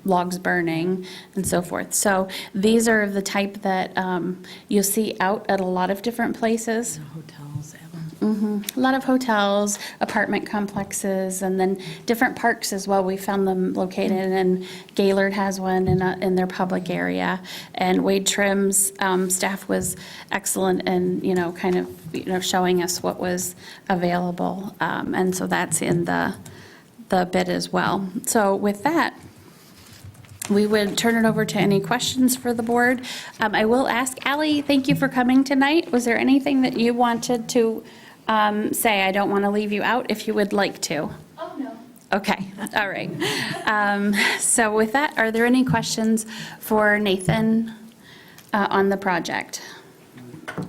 logs burning and so forth. So these are the type that you'll see out at a lot of different places. Hotels have them. A lot of hotels, apartment complexes, and then different parks as well. We found them located, and Gaylord has one in their public area. And Wade Trim's staff was excellent in, kind of, showing us what was available. And so that's in the bid as well. So with that, we would turn it over to any questions for the board. I will ask, Allie, thank you for coming tonight. Was there anything that you wanted to say? I don't want to leave you out if you would like to. Oh, no. Okay, all right. So with that, are there any questions for Nathan on the project?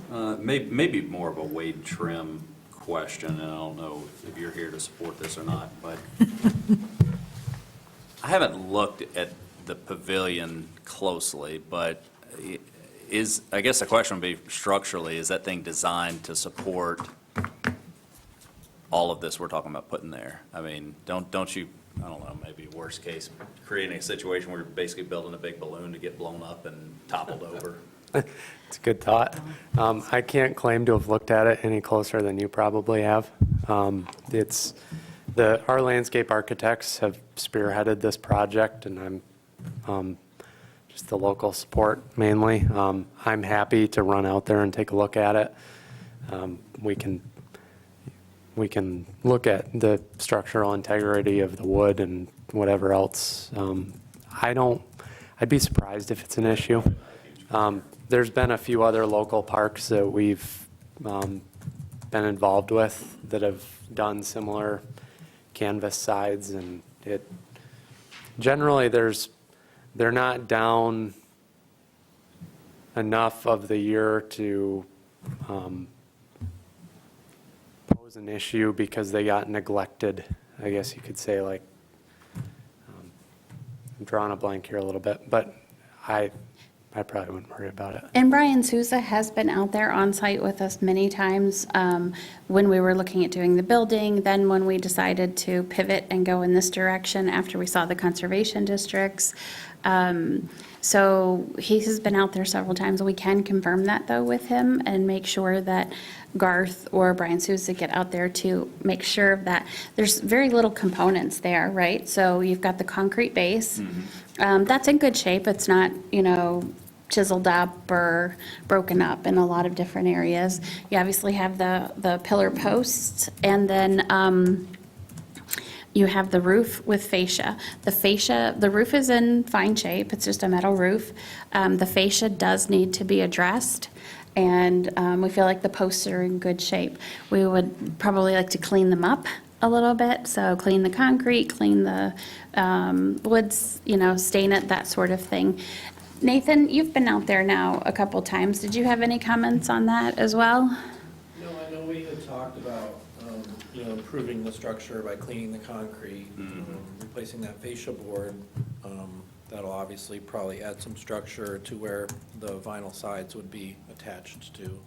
Maybe more of a Wade Trim question, and I don't know if you're here to support this or not, but I haven't looked at the pavilion closely, but I guess the question would be structurally, is that thing designed to support all of this we're talking about putting there? I mean, don't you, I don't know, maybe worst case, creating a situation where you're basically building a big balloon to get blown up and toppled over? It's a good thought. I can't claim to have looked at it any closer than you probably have. Our landscape architects have spearheaded this project, and I'm just the local support mainly. I'm happy to run out there and take a look at it. We can look at the structural integrity of the wood and whatever else. I'd be surprised if it's an issue. There's been a few other local parks that we've been involved with that have done similar canvas sides, and generally they're not down enough of the year to pose an issue because they got neglected, I guess you could say. Like, I'm drawing a blank here a little bit, but I probably wouldn't worry about it. And Brian Souza has been out there on site with us many times when we were looking at doing the building, then when we decided to pivot and go in this direction after we saw the conservation districts. So he has been out there several times. We can confirm that, though, with him and make sure that Garth or Brian Souza get out there to make sure that there's very little components there, right? So you've got the concrete base. That's in good shape. It's not, chiseled up or broken up in a lot of different areas. You obviously have the pillar posts, and then you have the roof with fascia. The roof is in fine shape. It's just a metal roof. The fascia does need to be addressed, and we feel like the posts are in good shape. We would probably like to clean them up a little bit, so clean the concrete, clean the woods, stain it, that sort of thing. Nathan, you've been out there now a couple times. Did you have any comments on that as well? No, I know we had talked about, improving the structure by cleaning the concrete, replacing that fascia board. That'll obviously probably add some structure to where the vinyl sides would be attached to.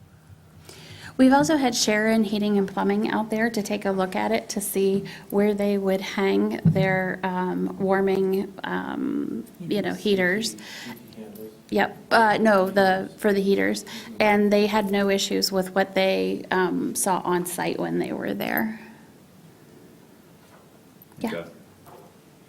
We've also had Sharon Heating and Plumbing out there to take a look at it to see where they would hang their warming, heaters. Yep, no, for the heaters. And they had no issues with what they saw on site when they were there. Yeah. Okay.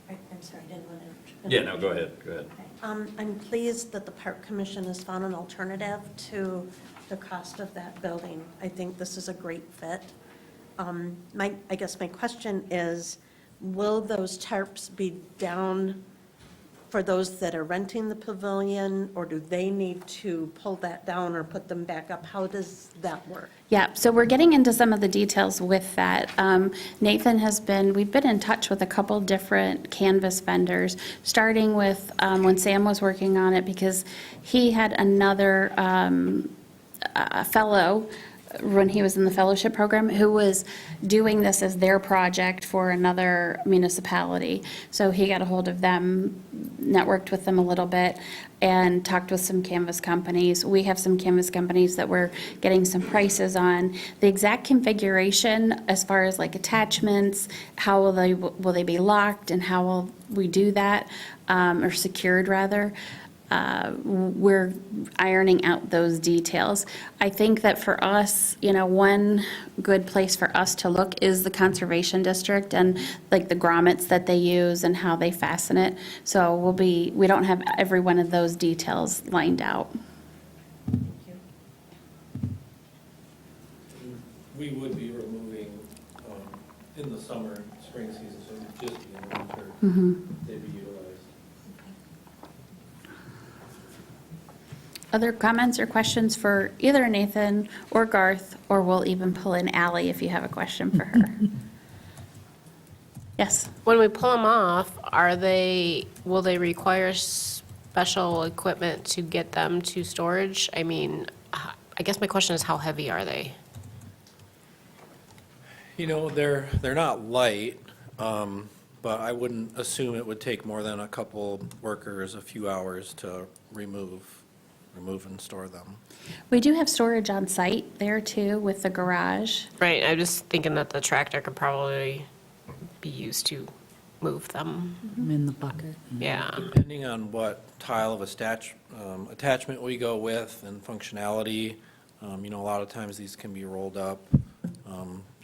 I'm sorry, I didn't want to. Yeah, no, go ahead, go ahead. I'm pleased that the Park Commission has found an alternative to the cost of that building. I think this is a great fit. I guess my question is, will those tarps be down for those that are renting the pavilion, or do they need to pull that down or put them back up? How does that work? Yeah, so we're getting into some of the details with that. Nathan we've been in touch with a couple different canvas vendors, starting with when Sam was working on it, because he had another a fellow when he was in the fellowship program who was doing this as their project for another municipality. So he got a hold of them, networked with them a little bit, and talked with some canvas companies. We have some canvas companies that we're getting some prices on. The exact configuration as far as like attachments, how will they be locked, and how will we do that, or secured rather. We're ironing out those details. I think that for us, one good place for us to look is the Conservation District and like the grommets that they use and how they fasten it. So we don't have every one of those details lined out. We would be removing in the summer, spring season, so it would just be in the winter. They'd be utilized. Other comments or questions for either Nathan or Garth, or we'll even pull in Ally if you have a question for her. Yes. When we pull them off, will they require special equipment to get them to storage? I mean, I guess my question is, how heavy are they? They're not light, but I wouldn't assume it would take more than a couple workers a few hours to remove and store them. We do have storage on site there too with the garage. Right, I'm just thinking that the tractor could probably be used to move them. In the bucket. Yeah. Depending on what tile of attachment we go with and functionality, a lot of times these can be rolled up.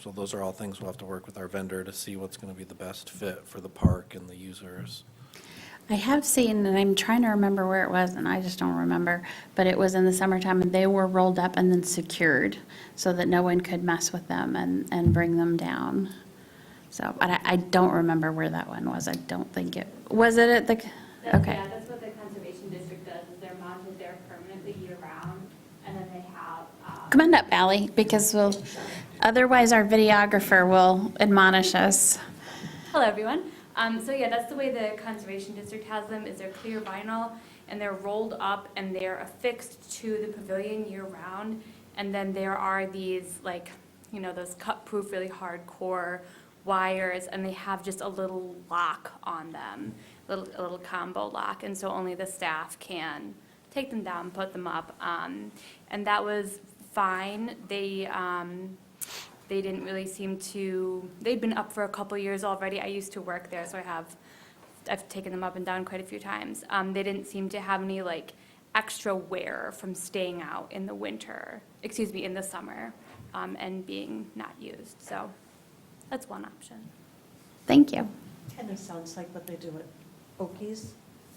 So those are all things we'll have to work with our vendor to see what's going to be the best fit for the park and the users. I have seen, and I'm trying to remember where it was, and I just don't remember, but it was in the summertime, and they were rolled up and then secured so that no one could mess with them and bring them down. So, but I don't remember where that one was. I don't think was it at the, okay. Yeah, that's what the Conservation District does, is they're mounted there permanently year-round, and then they have... Come on up, Ally, because otherwise our videographer will admonish us. Hello, everyone. So yeah, that's the way the Conservation District has them, is they're clear vinyl, and they're rolled up, and they're affixed to the pavilion year-round. And then there are these, those cut-proof, really hardcore wires, and they have just a little lock on them, a little combo lock, and so only the staff can take them down, put them up, and that was fine. They didn't really seem to, they'd been up for a couple years already. I used to work there, so I've taken them up and down quite a few times. They didn't seem to have any extra wear from staying out in the in the summer, and being not used. So that's one option. Thank you. Kind of sounds like what they do at Okies,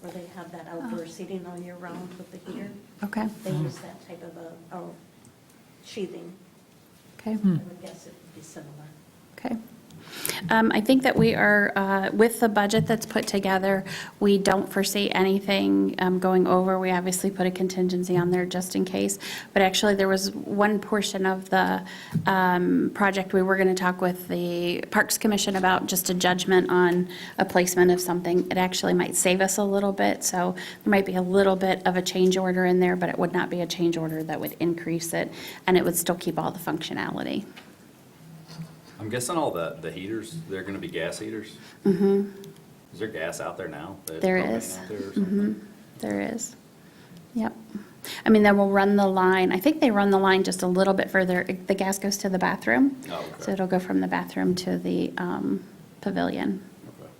where they have that outdoor seating all year round with the heater. Okay. They use that type of a sheathing. Okay. I would guess it would be similar. Okay. I think that we are, with the budget that's put together, we don't foresee anything going over. We obviously put a contingency on there just in case. But actually, there was one portion of the project we were going to talk with the Parks Commission about, just a judgment on a placement of something. It actually might save us a little bit. So there might be a little bit of a change order in there, but it would not be a change order that would increase it. And it would still keep all the functionality. I'm guessing all the heaters, they're gonna be gas heaters? Mm-hmm. Is there gas out there now? There propane is. out there or Mm-hmm. something? There is. Yep. I mean, then we'll run the line. I think they run the line just a little bit further. The gas goes to the bathroom. Oh, okay. So it'll go from the bathroom to the pavilion. Okay.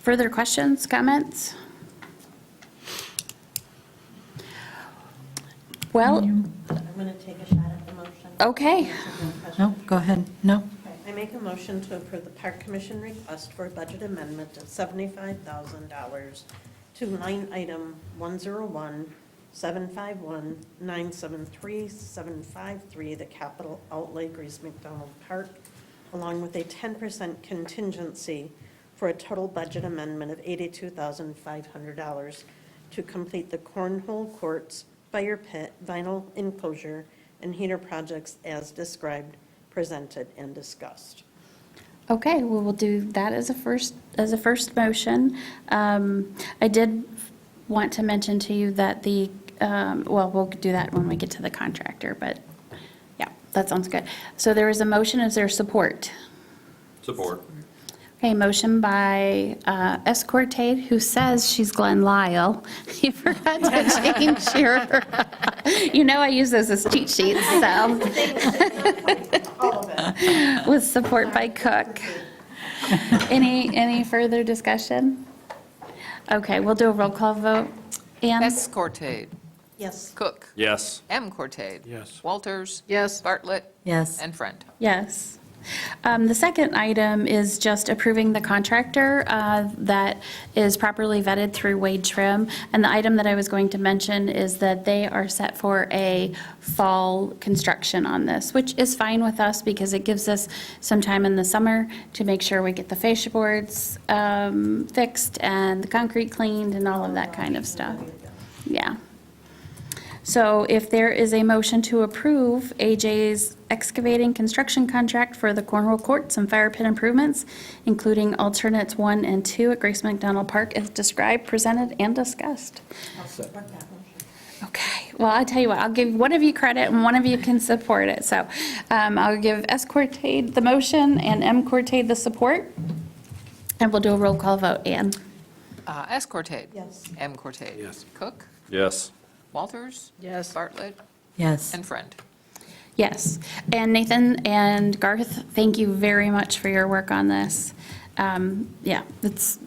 Further questions, comments? Well, I'm going to take a shot at the motion. okay. No, go ahead. No? I make a motion to approve the Park Commission request for a budget amendment of $75,000 to line item 101-751-973-753, the capital outlay Grace McDonald Park, along with a 10% contingency for a total budget amendment of $82,500 to complete the cornhole courts, fire pit, vinyl enclosure, and heater projects as described, presented, and discussed. Okay, well, we'll do that as a first motion. I did want to mention to you that well, we'll do that when we get to the contractor, but yeah, that sounds good. So there is a motion, is there support? Support. Okay, motion by S. Cortade, who says she's Glenn Lyle. You forgot to change your, I use those as cheat sheets, so. All of it. With support by Cook. Any further discussion? Okay, we'll do a roll call vote. Ann? S. Cortade. Yes. Cook. Yes. M. Cortade. Yes. Walters. Yes. Bartlett. Yes. And Friend. Yes. The second item is just approving the contractor that is properly vetted through Wade Trim. And the item that I was going to mention is that they are set for a fall construction on this, which is fine with us because it gives us some time in the summer to make sure we get the fascia boards fixed and the concrete cleaned and all of that kind of stuff. Yeah. So if there is a motion to approve AJ's excavating construction contract for the cornhole courts and fire pit improvements, including alternates 1 and 2 at Grace McDonald Park as described, presented, and discussed. I'll support that motion. Okay, well, I'll tell you what, I'll give one of you credit and one of you can support it. So I'll give S. Cortade the motion and M. Cortade the support. And we'll do a roll call vote. Ann? S. Cortade. Yes. M. Cortade. Yes. Cook. Yes. Walters. Yes. Bartlett. Yes. And Friend. Yes. And Nathan and Garth, thank you very much for your work on this. Yeah, it's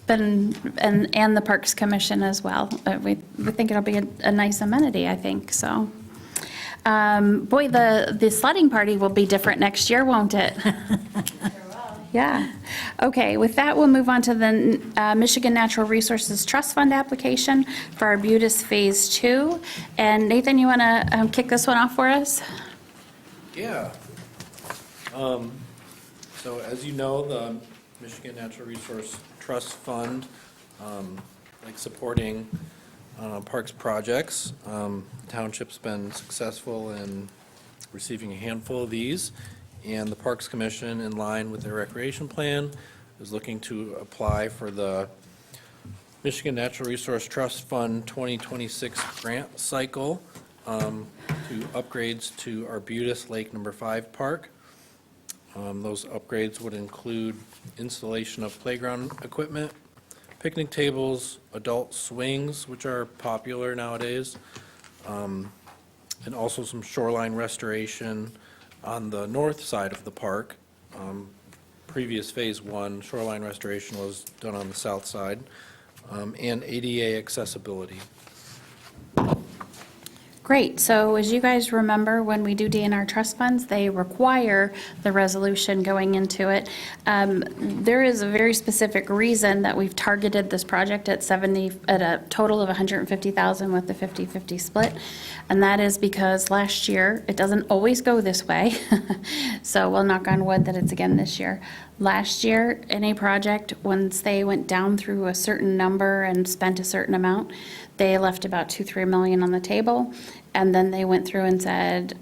been, and the Parks Commission as well. We think it'll be a nice amenity, I think, so. Boy, the sledding party will be different next year, won't it? Yeah. Okay, with that, we'll move on to the Michigan Natural Resources Trust Fund application for Arbutus Phase 2. And Nathan, you want to kick this one off for us? Yeah. So as you know, the Michigan Natural Resource Trust Fund, like supporting parks projects. The Township's been successful in receiving a handful of these, and the Parks Commission, in line with their recreation plan, is looking to apply for the Michigan Natural Resource Trust Fund 2026 grant cycle to upgrades to Arbutus Lake Number 5 Park. Those upgrades would include installation of playground equipment, picnic tables, adult swings, which are popular nowadays, and also some shoreline restoration on the north side of the park. Previous Phase 1 shoreline restoration was done on the south side, and ADA accessibility. Great. So as you guys remember, when we do DNR trust funds, they require the resolution going into it. There is a very specific reason that we've targeted this project at a total of $150,000 with the 50-50 split. And that is because last year, it doesn't always go this way. So we'll knock on wood that it's again this year. Last year, any project, once they went down through a certain number and spent a certain amount, they left about $2-3 million on the table. And then they went through and said,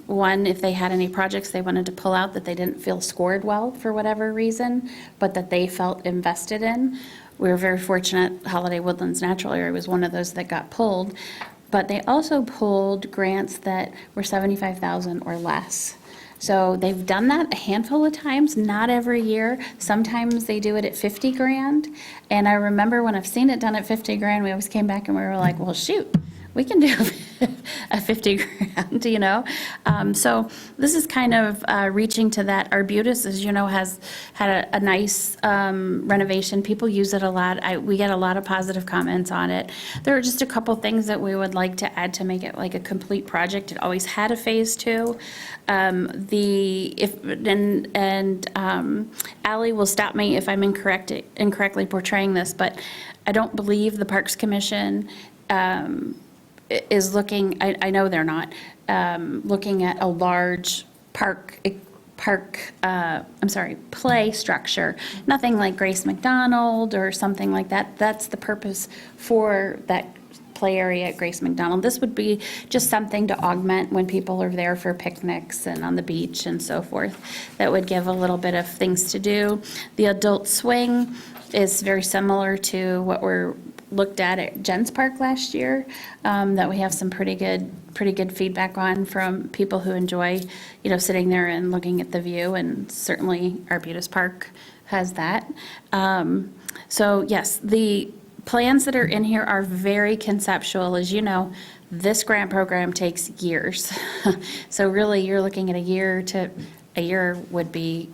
one, if they had any projects they wanted to pull out that they didn't feel scored well for whatever reason, but that they felt invested in. We were very fortunate, Holiday Woodlands Natural Area was one of those that got pulled. But they also pulled grants that were $75,000 or less. So they've done that a handful of times, not every year. Sometimes they do it at 50 grand. And I remember when I've seen it done at 50 grand, we always came back and we were like, well, shoot, we can do a 50 grand, you know? So this is kind of reaching to that. Arbutus, as you know, has had a nice renovation. People use it a lot. We get a lot of positive comments on it. There are just a couple things that we would like to add to make it like a complete project. It always had a phase two. Ally will stop me if I'm incorrectly portraying this, but I don't believe the Parks Commission is looking, I know they're not, looking at a large play structure. Nothing like Grace McDonald or something like that. That's the purpose for that play area at Grace McDonald. This would be just something to augment when people are there for picnics and on the beach and so forth. That would give a little bit of things to do. The adult swing is very similar to what we're looked at Jens Park last year, that we have some pretty good feedback on from people who enjoy, you know, sitting there and looking at the view, and certainly Arbutus Park has that. So yes, the plans that are in here are very conceptual. As you know, this grant program takes years. So really, you're looking at a year would be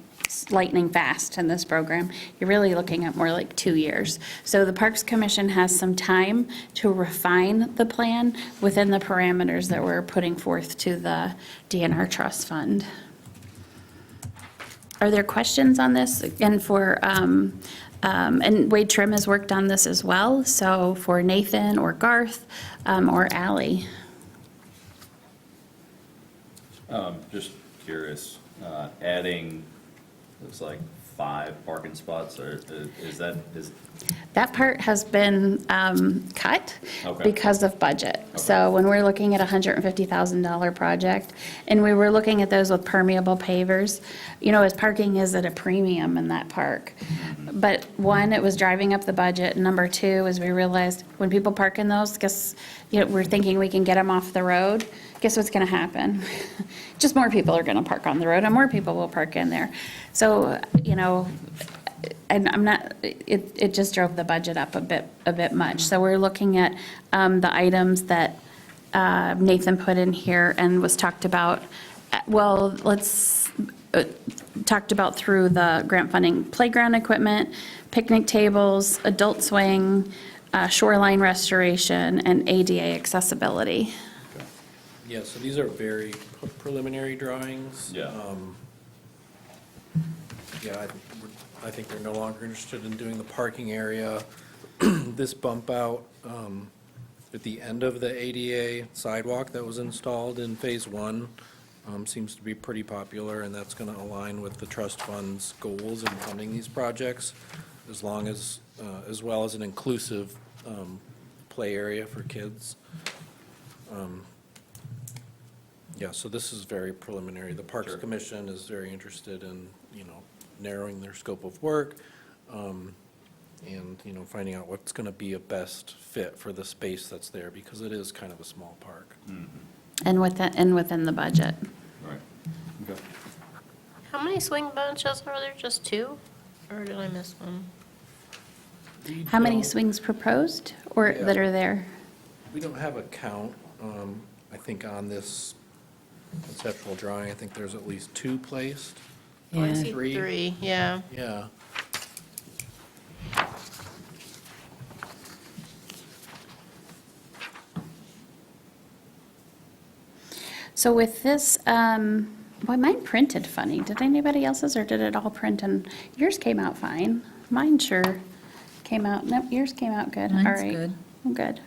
lightning fast in this program. You're really looking at more like 2 years. So the Parks Commission has some time to refine the plan within the parameters that we're putting forth to the DNR Trust Fund. Are there questions on this? And and Wade Trim has worked on this as well. So for Nathan or Garth or Ally. Just curious, adding, looks like 5 parking spots, or is That part has been cut Okay. because of budget. So when we're looking at a $150,000 project, and we were looking at those with permeable pavers, you know, as parking is at a premium in that park. But one, it was driving up the budget, and number two is we realized when people park in those, we're thinking we can get them off the road. Guess what's going to happen? Just more people are going to park on the road, and more people will park in there. So, you know, and it just drove the budget up a bit much. So we're looking at the items that Nathan put in here and was talked about, talked about through the grant funding: playground equipment, picnic tables, adult swing, shoreline restoration, and ADA accessibility. Yeah, so these are very preliminary drawings. Yeah. Yeah, I think they're no longer interested in doing the parking area. This bump out at the end of the ADA sidewalk that was installed in Phase 1 seems to be pretty popular, and that's going to align with the trust fund's goals in funding these projects, as well as an inclusive play area for kids. Yeah, so this is very preliminary. The Parks Commission is very interested in, you know, narrowing their scope of work, and, you know, finding out what's going to be a best fit for the space that's there, because it is kind of a small park. And within the budget. right? Okay. How many swing benches are there? Just 2? Or did I miss one? How many swings proposed or that are there? We don't have a count. I think on this conceptual drawing, I think there's at least 2 placed. Oh, I see 3. 3, yeah. Yeah. So with this, well, mine printed funny. Did anybody else's, or did it all print? And yours came out fine. Mine sure came out, nope, yours came out good. All Mine's right. good. Well, good.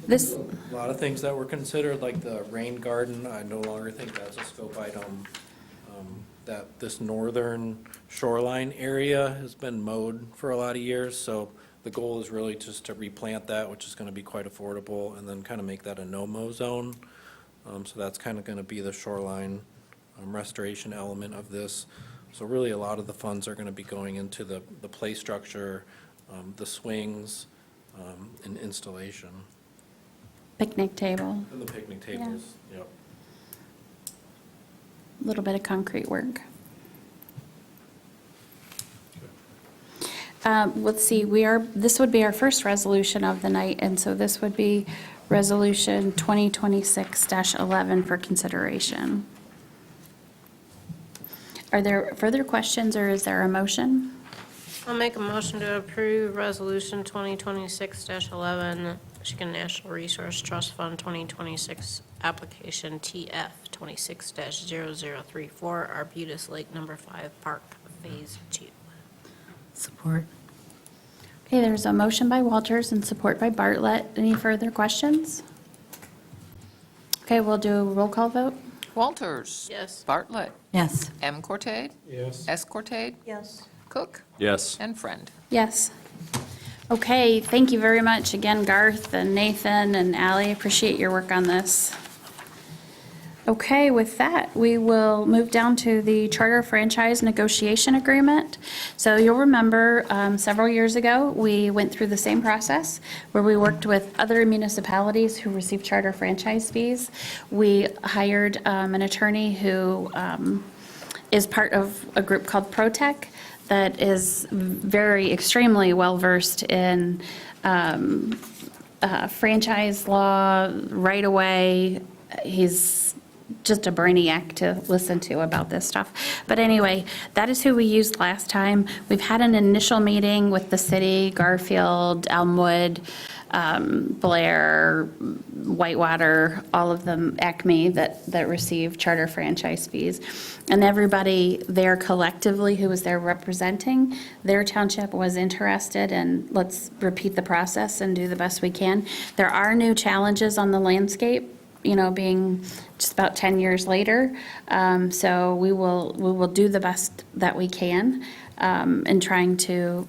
This, A lot of things that were considered, like the rain garden, I no longer think that's a scope item. That this northern shoreline area has been mowed for a lot of years, so the goal is really just to replant that, which is gonna be quite affordable, and then kind of make that a no-mow zone. So that's kind of gonna be the shoreline restoration element of this. So really, a lot of the funds are gonna be going into the play structure, the swings, and installation. picnic table, And the picnic tables, yep. a little bit of concrete work. Let's see, this would be our first resolution of the night, and so this would be Resolution 2026-11 for consideration. Are there further questions, or is there a motion? I'll make a motion to approve Resolution 2026-11, Michigan National Resource Trust Fund 2026 application TF 26-0034, Arbutus Lake Number 5 Park Phase 2. Support. Okay, there's a motion by Walters and support by Bartlett. Any further questions? Okay, we'll do a roll call vote. Walters. Yes. Bartlett. Yes. M. Cortade. Yes. S. Cortade. Yes. Cook. Yes. And Friend. Yes. Okay, thank you very much again, Garth and Nathan and Ally. Appreciate your work on this. Okay, with that, we will move down to the charter franchise negotiation agreement. So you'll remember several years ago, we went through the same process where we worked with other municipalities who receive charter franchise fees. We hired an attorney who is part of a group called ProTech that is very extremely well-versed in franchise law, right away. He's just a brainiac to listen to about this stuff. But anyway, that is who we used last time. We've had an initial meeting with the city, Garfield, Elmwood, Blair, Whitewater, all of them, Acme, that receive charter franchise fees. And everybody there collectively who was there representing their township was interested, and let's repeat the process and do the best we can. There are new challenges on the landscape, being just about 10 years later. So we will do the best that we can in trying to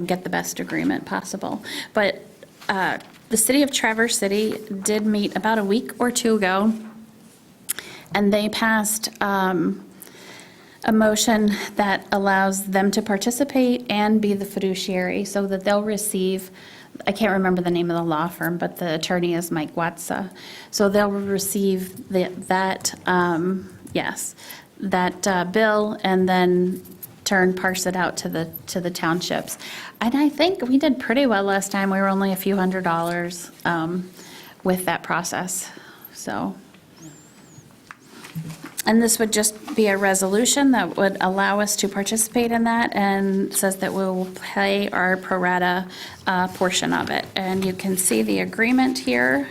get the best agreement possible. But the city of Traverse City did meet about a week or two ago, and they passed a motion that allows them to participate and be the fiduciary so that they'll receive, I can't remember the name of the law firm, but the attorney is Mike Watsa. So they'll receive that bill and then parse it out to the townships. And I think we did pretty well last time. We were only a few $100s with that process, so. And this would just be a resolution that would allow us to participate in that, and says that we will pay our pro rata portion of it. And you can see the agreement here,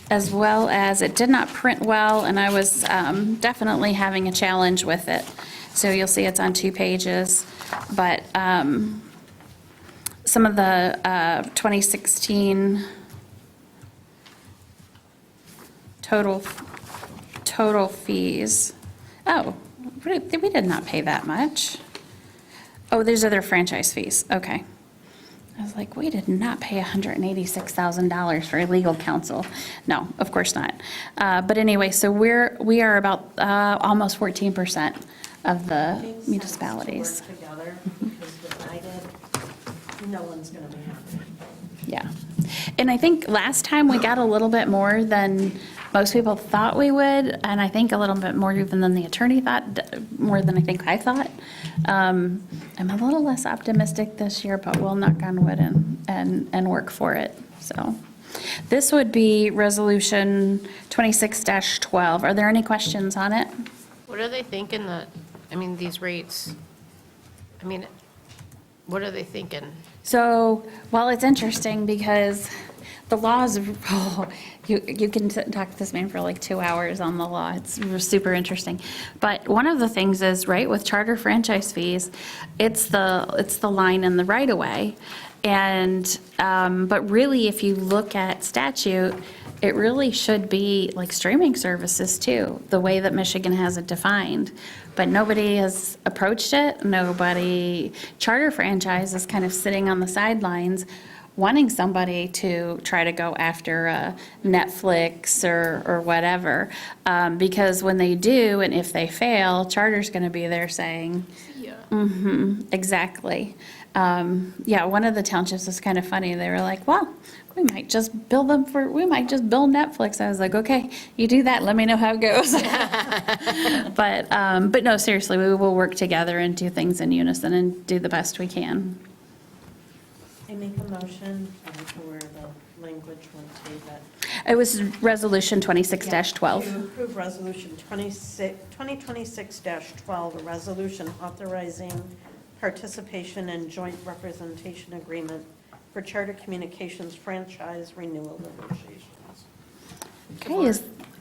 as well as it did not print well, and I was definitely having a challenge with it. So you'll see it's on 2 pages, but some of the 2016 total fees. Oh, we did not pay that much. Oh, these are their franchise fees. Okay. I was like, we did not pay $186,000 for legal counsel. No, of course not. But anyway, so we are about almost 14% of the municipalities. Work together, because divided, no one's going to be happy. Yeah. And I think last time we got a little bit more than most people thought we would, and I think a little bit more even than the attorney thought, more than I think I thought. I'm a little less optimistic this year, but we'll knock on wood and work for it. So this would be Resolution 26-12. Are there any questions on it? What are they thinking these rates, what are they thinking? So, well, it's interesting because the laws, you can talk to this man for like 2 hours on the law. It's super interesting. But one of the things is, right, with charter franchise fees, it's the line in the right of way. And, but really, if you look at statute, it really should be like streaming services too, the way that Michigan has it defined. But nobody has approached it. Charter franchise is kind of sitting on the sidelines, wanting somebody to try to go after Netflix or whatever. Because when they do, and if they fail, charter's going to be there saying, exactly. yeah, one of the townships was kind of funny. They were like, well, we might just build Netflix. I was like, okay, you do that, let me know how it goes. But no, seriously, we will work together and do things in unison and do the best we can. I make a motion to where the language went to that. It was Resolution To 26-12. approve Resolution 2026-12, a resolution authorizing participation in joint representation agreement for Charter Communications franchise renewal negotiations.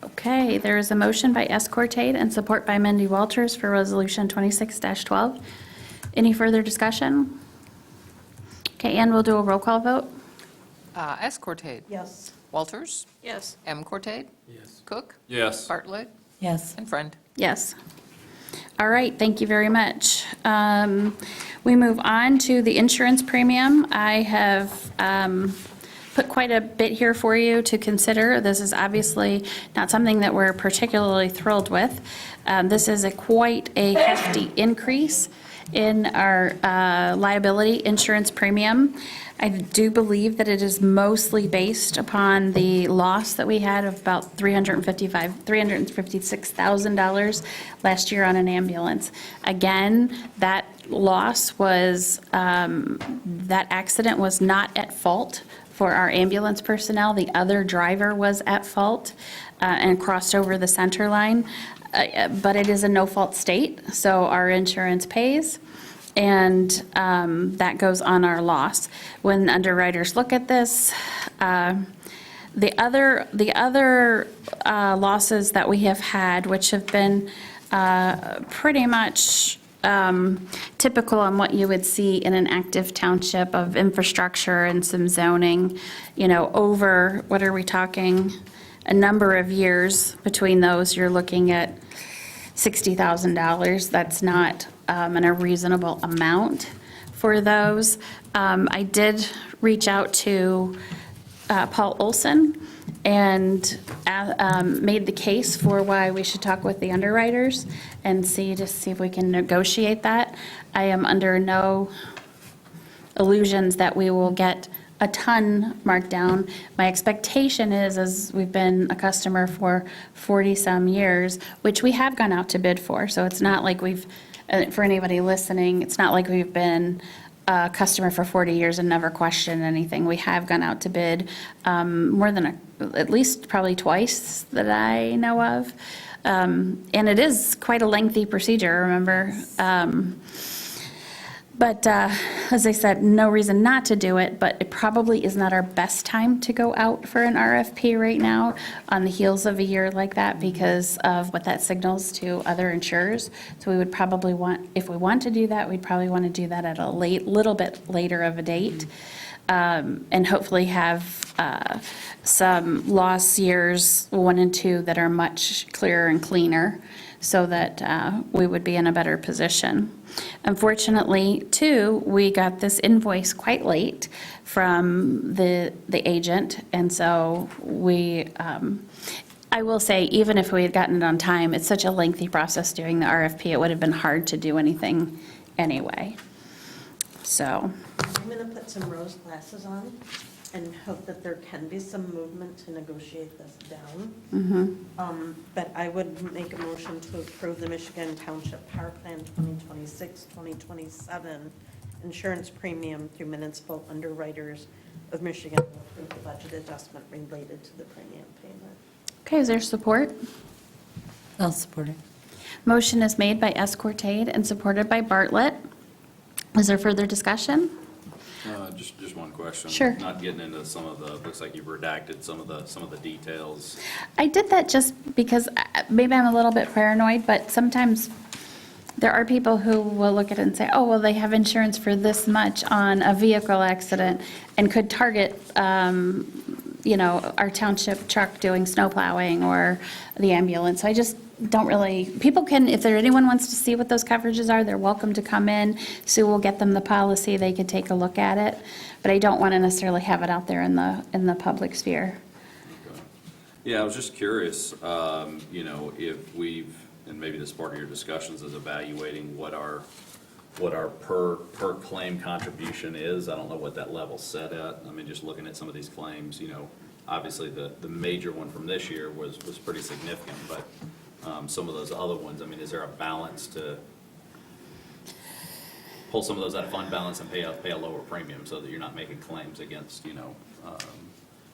Okay, there is a motion by S. Cortade and support by Mindy Walters for Resolution 26-12. Any further discussion? Okay, and we'll do a roll call vote. S. Cortade? Yes. Walters? Yes. M. Cortade? Yes. Cook? Yes. Bartlett? Yes. And Friend? Yes. All right, thank you very much. We move on to the insurance premium. I have put quite a bit here for you to consider. This is obviously not something that we're particularly thrilled with. This is quite a hefty increase in our liability insurance premium. I do believe that it is mostly based upon the loss that we had of about $356,000 last year on an ambulance. Again, that loss was, that accident was not at fault for our ambulance personnel. The other driver was at fault and crossed over the center line. But it is a no-fault state, so our insurance pays, and that goes on our loss. When underwriters look at this, the other losses that we have had, which have been pretty much typical on what you would see in an active township of infrastructure and some zoning, over, what are we talking, a number of years between those, you're looking at $60,000. That's not a reasonable amount for those. I did reach out to Paul Olson and made the case for why we should talk with the underwriters and see if we can negotiate that. I am under no illusions that we will get a ton marked down. My expectation is, as we've been a customer for 40-some years, which we have gone out to bid for, so it's not like we've, for anybody listening, it's not like we've been a customer for 40 years and never questioned anything. We have gone out to bid more than at least probably twice that I know of. And it is quite a lengthy procedure, remember? But as I said, no reason not to do it, but it probably is not our best time to go out for an RFP right now on the heels of a year like that because of what that signals to other insurers. So we would probably want, if we want to do that, we'd probably want to do that at a little bit later of a date. And hopefully have some loss years 1 and 2 that are much clearer and cleaner so that we would be in a better position. Unfortunately, too, we got this invoice quite late from the agent, and so we, I will say, even if we had gotten it on time, it's such a lengthy process doing the RFP, it would have been hard to do anything anyway. So, I'm going to put some rose glasses on and hope that there can be some movement to negotiate this down. But I would make a motion to approve the Michigan Township Power Plan 2026-2027 insurance premium through municipal underwriters of Michigan to approve the budget adjustment related to the premium payment. okay, is there support? I'll support it. Motion is made by S. Cortade and supported by Bartlett. Is there further discussion? Just one question. Sure. Not getting into some of the, looks like you've redacted some of the details. I did that just because maybe I'm a little bit paranoid, but sometimes there are people who will look at it and say, oh, well, they have insurance for this much on a vehicle accident and could target, our township truck doing snow plowing or the ambulance. So I just don't really, people can, if anyone wants to see what those coverages are, they're welcome to come in. Sue will get them the policy, they could take a look at it. But I don't want to necessarily have it out there in the public sphere. Okay. Yeah, I was just curious, if we've, and maybe this part of your discussions is evaluating what our what our per claim contribution is. I don't know what that level's set at. I mean, just looking at some of these claims, you know, obviously the major one from this year was pretty significant, but some of those other ones, I mean, is there a balance to pull some of those out of fund balance and pay a lower premium so that you're not making claims against, you know,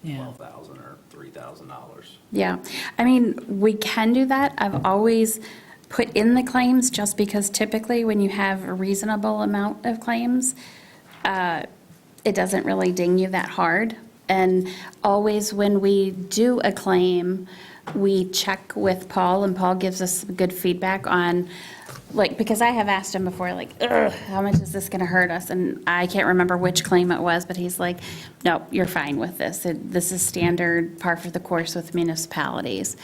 $12,000 or $3,000? Yeah, I mean, we can do that. I've always put in the claims just because typically when you have a reasonable amount of claims, it doesn't really ding you that hard. And always when we do a claim, we check with Paul, and Paul gives us some good feedback on, like, because I have asked him before, like, ugh, how much is this gonna hurt us? And I can't remember which claim it was, but he's like, no, you're fine with this. This is standard par for the course with municipalities.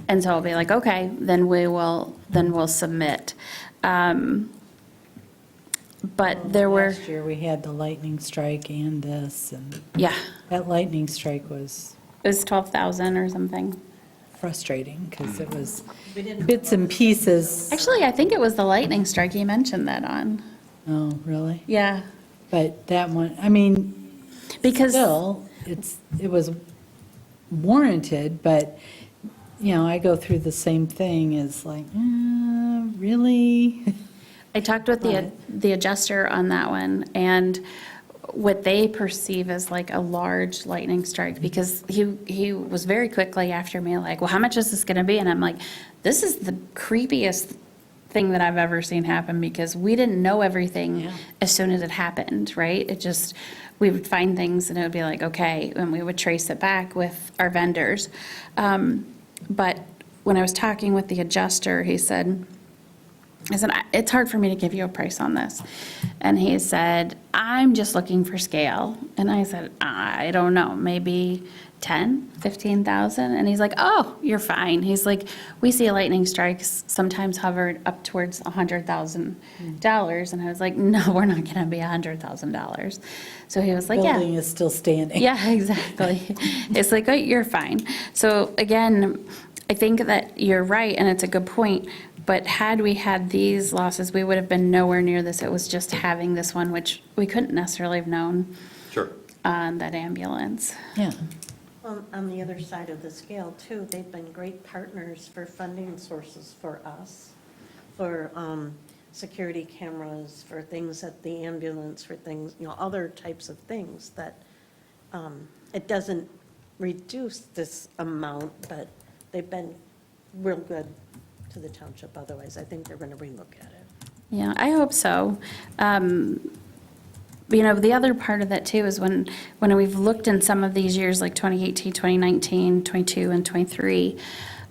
And so I'll be like, okay, then we'll submit. But there were, Last year, we had the lightning strike and this, and yeah, that lightning strike was it was 12,000 or something. frustrating because it was bits and pieces. Actually, I think it was the lightning strike he mentioned that on. Oh, really? Yeah, But that one, I mean, because. still, it was warranted, but, you know, I go through the same thing as like, really? I talked with the adjuster on that one, and what they perceive as like a large lightning strike, because he was very quickly after me, like, well, how much is this gonna be? And I'm like, this is the creepiest thing that I've ever seen happen, because we didn't know everything as soon as it happened, right? It just, we would find things and it would be like, okay, and we would trace it back with our vendors. But when I was talking with the adjuster, he said, it's hard for me to give you a price on this. And he said, I'm just looking for scale. And I said, I don't know, maybe 10, 15,000. And he's like, oh, you're fine. He's like, we see lightning strikes sometimes hovered up towards $100,000. And I was like, no, we're not going to be $100,000. So he was like, yeah. Building is still standing. Yeah, exactly. It's like, oh, you're fine. So again, I think that you're right, and it's a good point. But had we had these losses, we would have been nowhere near this. It was just having this one, which we couldn't necessarily have known Sure. on that ambulance. Yeah. Well, on the other side of the scale, too, they've been great partners for funding sources for us, for security cameras, for things at the ambulance, for things, you know, other types of things that it doesn't reduce this amount, but they've been real good to the township. Otherwise, I think they're going to relook at it. Yeah, I hope so. You know, the other part of that too is when we've looked in some of these years, like 2018, 2019, 22, and 23,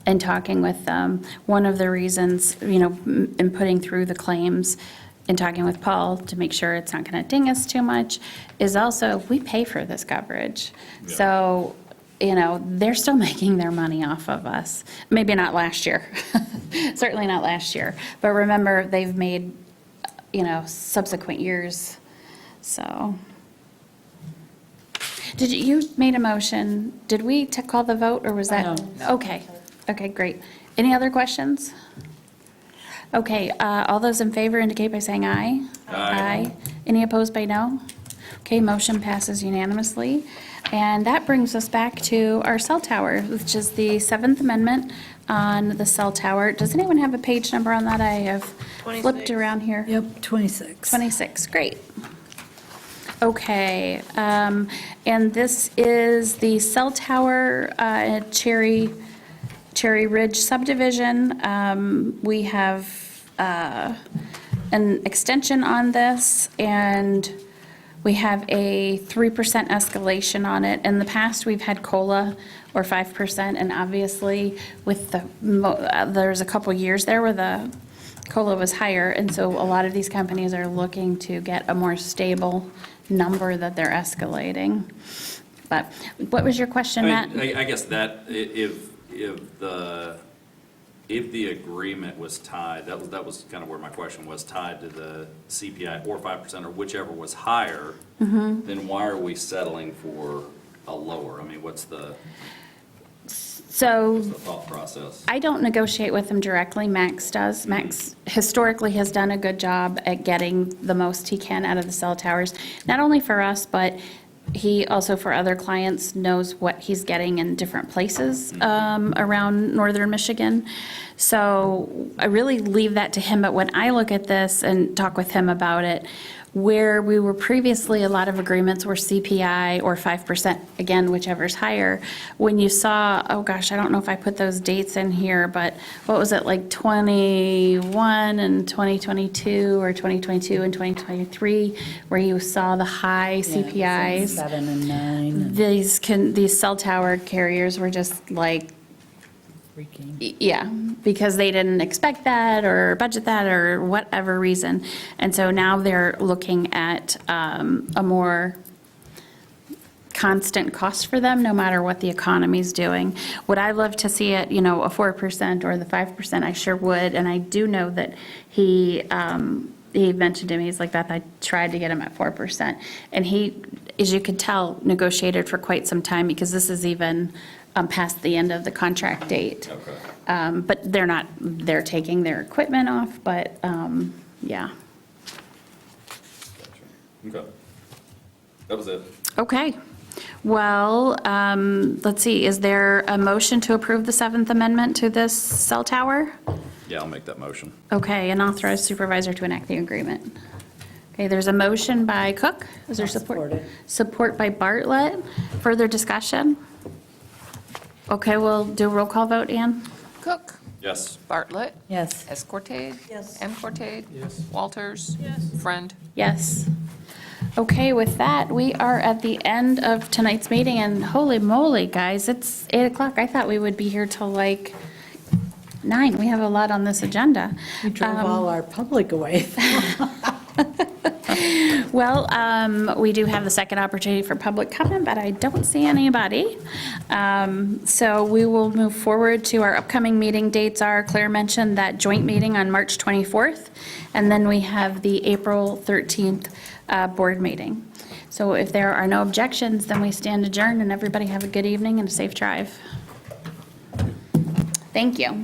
and talking with them, one of the reasons, you know, in putting through the claims and talking with Paul to make sure it's not going to ding us too much, is also, we pay for this coverage. Yeah. So, you know, they're still making their money off of us. Maybe not last year, certainly not last year. But remember, they've made, you know, subsequent years, so. Did you made a motion, did we call the vote, or was that? No. Okay, great. Any other questions? Okay, all those in favor indicate by saying aye. Aye. Any opposed by no? Okay, motion passes unanimously. And that brings us back to our cell tower, which is the 7th Amendment on the cell tower. Does anyone have a page number on that? I have flipped 26. around here. Yep, 26. 26, great. Okay, and this is the cell tower at Cherry Ridge subdivision. We have an extension on this, and we have a 3% escalation on it. In the past, we've had COLA or 5%, and obviously with there's a couple years there where the COLA was higher, and so a lot of these companies are looking to get a more stable number that they're escalating. But what was your question, Matt? I guess that if the agreement was tied, that was kind of where my question was, tied to the CPI or 5% or whichever was higher, then why are we settling for a lower? I mean, what's the? So What's the thought process? I don't negotiate with him directly, Max does. Max historically has done a good job at getting the most he can out of the cell towers, not only for us, but he also for other clients knows what he's getting in different places around northern Michigan. So I really leave that to him, but when I look at this and talk with him about it, where we were previously, a lot of agreements were CPI or 5%, again, whichever's higher. When you saw, oh gosh, I don't know if I put those dates in here, but what was it, like 21 and 2022, or 2022 and 2023, where you saw the high CPIs? 7 and 9. These cell tower carriers were just like, Freaking. yeah, because they didn't expect that or budget that or whatever reason. And so now they're looking at a more constant cost for them, no matter what the economy's doing. Would I love to see it, you know, a 4% or the 5%? I sure would. And I do know that he mentioned to me, he's like, Beth, I tried to get him at 4%. And he, as you could tell, negotiated for quite some time, because this is even past the end of the contract date. Okay. But they're taking their equipment off, but, yeah. Gotcha. Okay. That was it. Okay. Well, let's see, is there a motion to approve the 7th Amendment to this cell tower? Yeah, I'll make that motion. Okay, and authorize supervisor to enact the agreement. Okay, there's a motion by Cook. Is there support? Support it. Support by Bartlett. Further discussion? Okay, we'll do a roll call vote, Ann? Cook. Yes. Bartlett. Yes. Escorted. Yes. M. Cortade. Yes. Walters. Yes. Friend. Yes. Okay, with that, we are at the end of tonight's meeting, and holy moly, guys, it's 8 o'clock. I thought we would be here till like 9. We have a lot on this agenda. We drove all our public away. Well, we do have the second opportunity for public comment, but I don't see anybody. So we will move forward to our upcoming meeting dates. Claire mentioned that joint meeting on March 24th, and then we have the April 13th board meeting. So if there are no objections, then we stand adjourned, and everybody have a good evening and a safe drive. Thank you.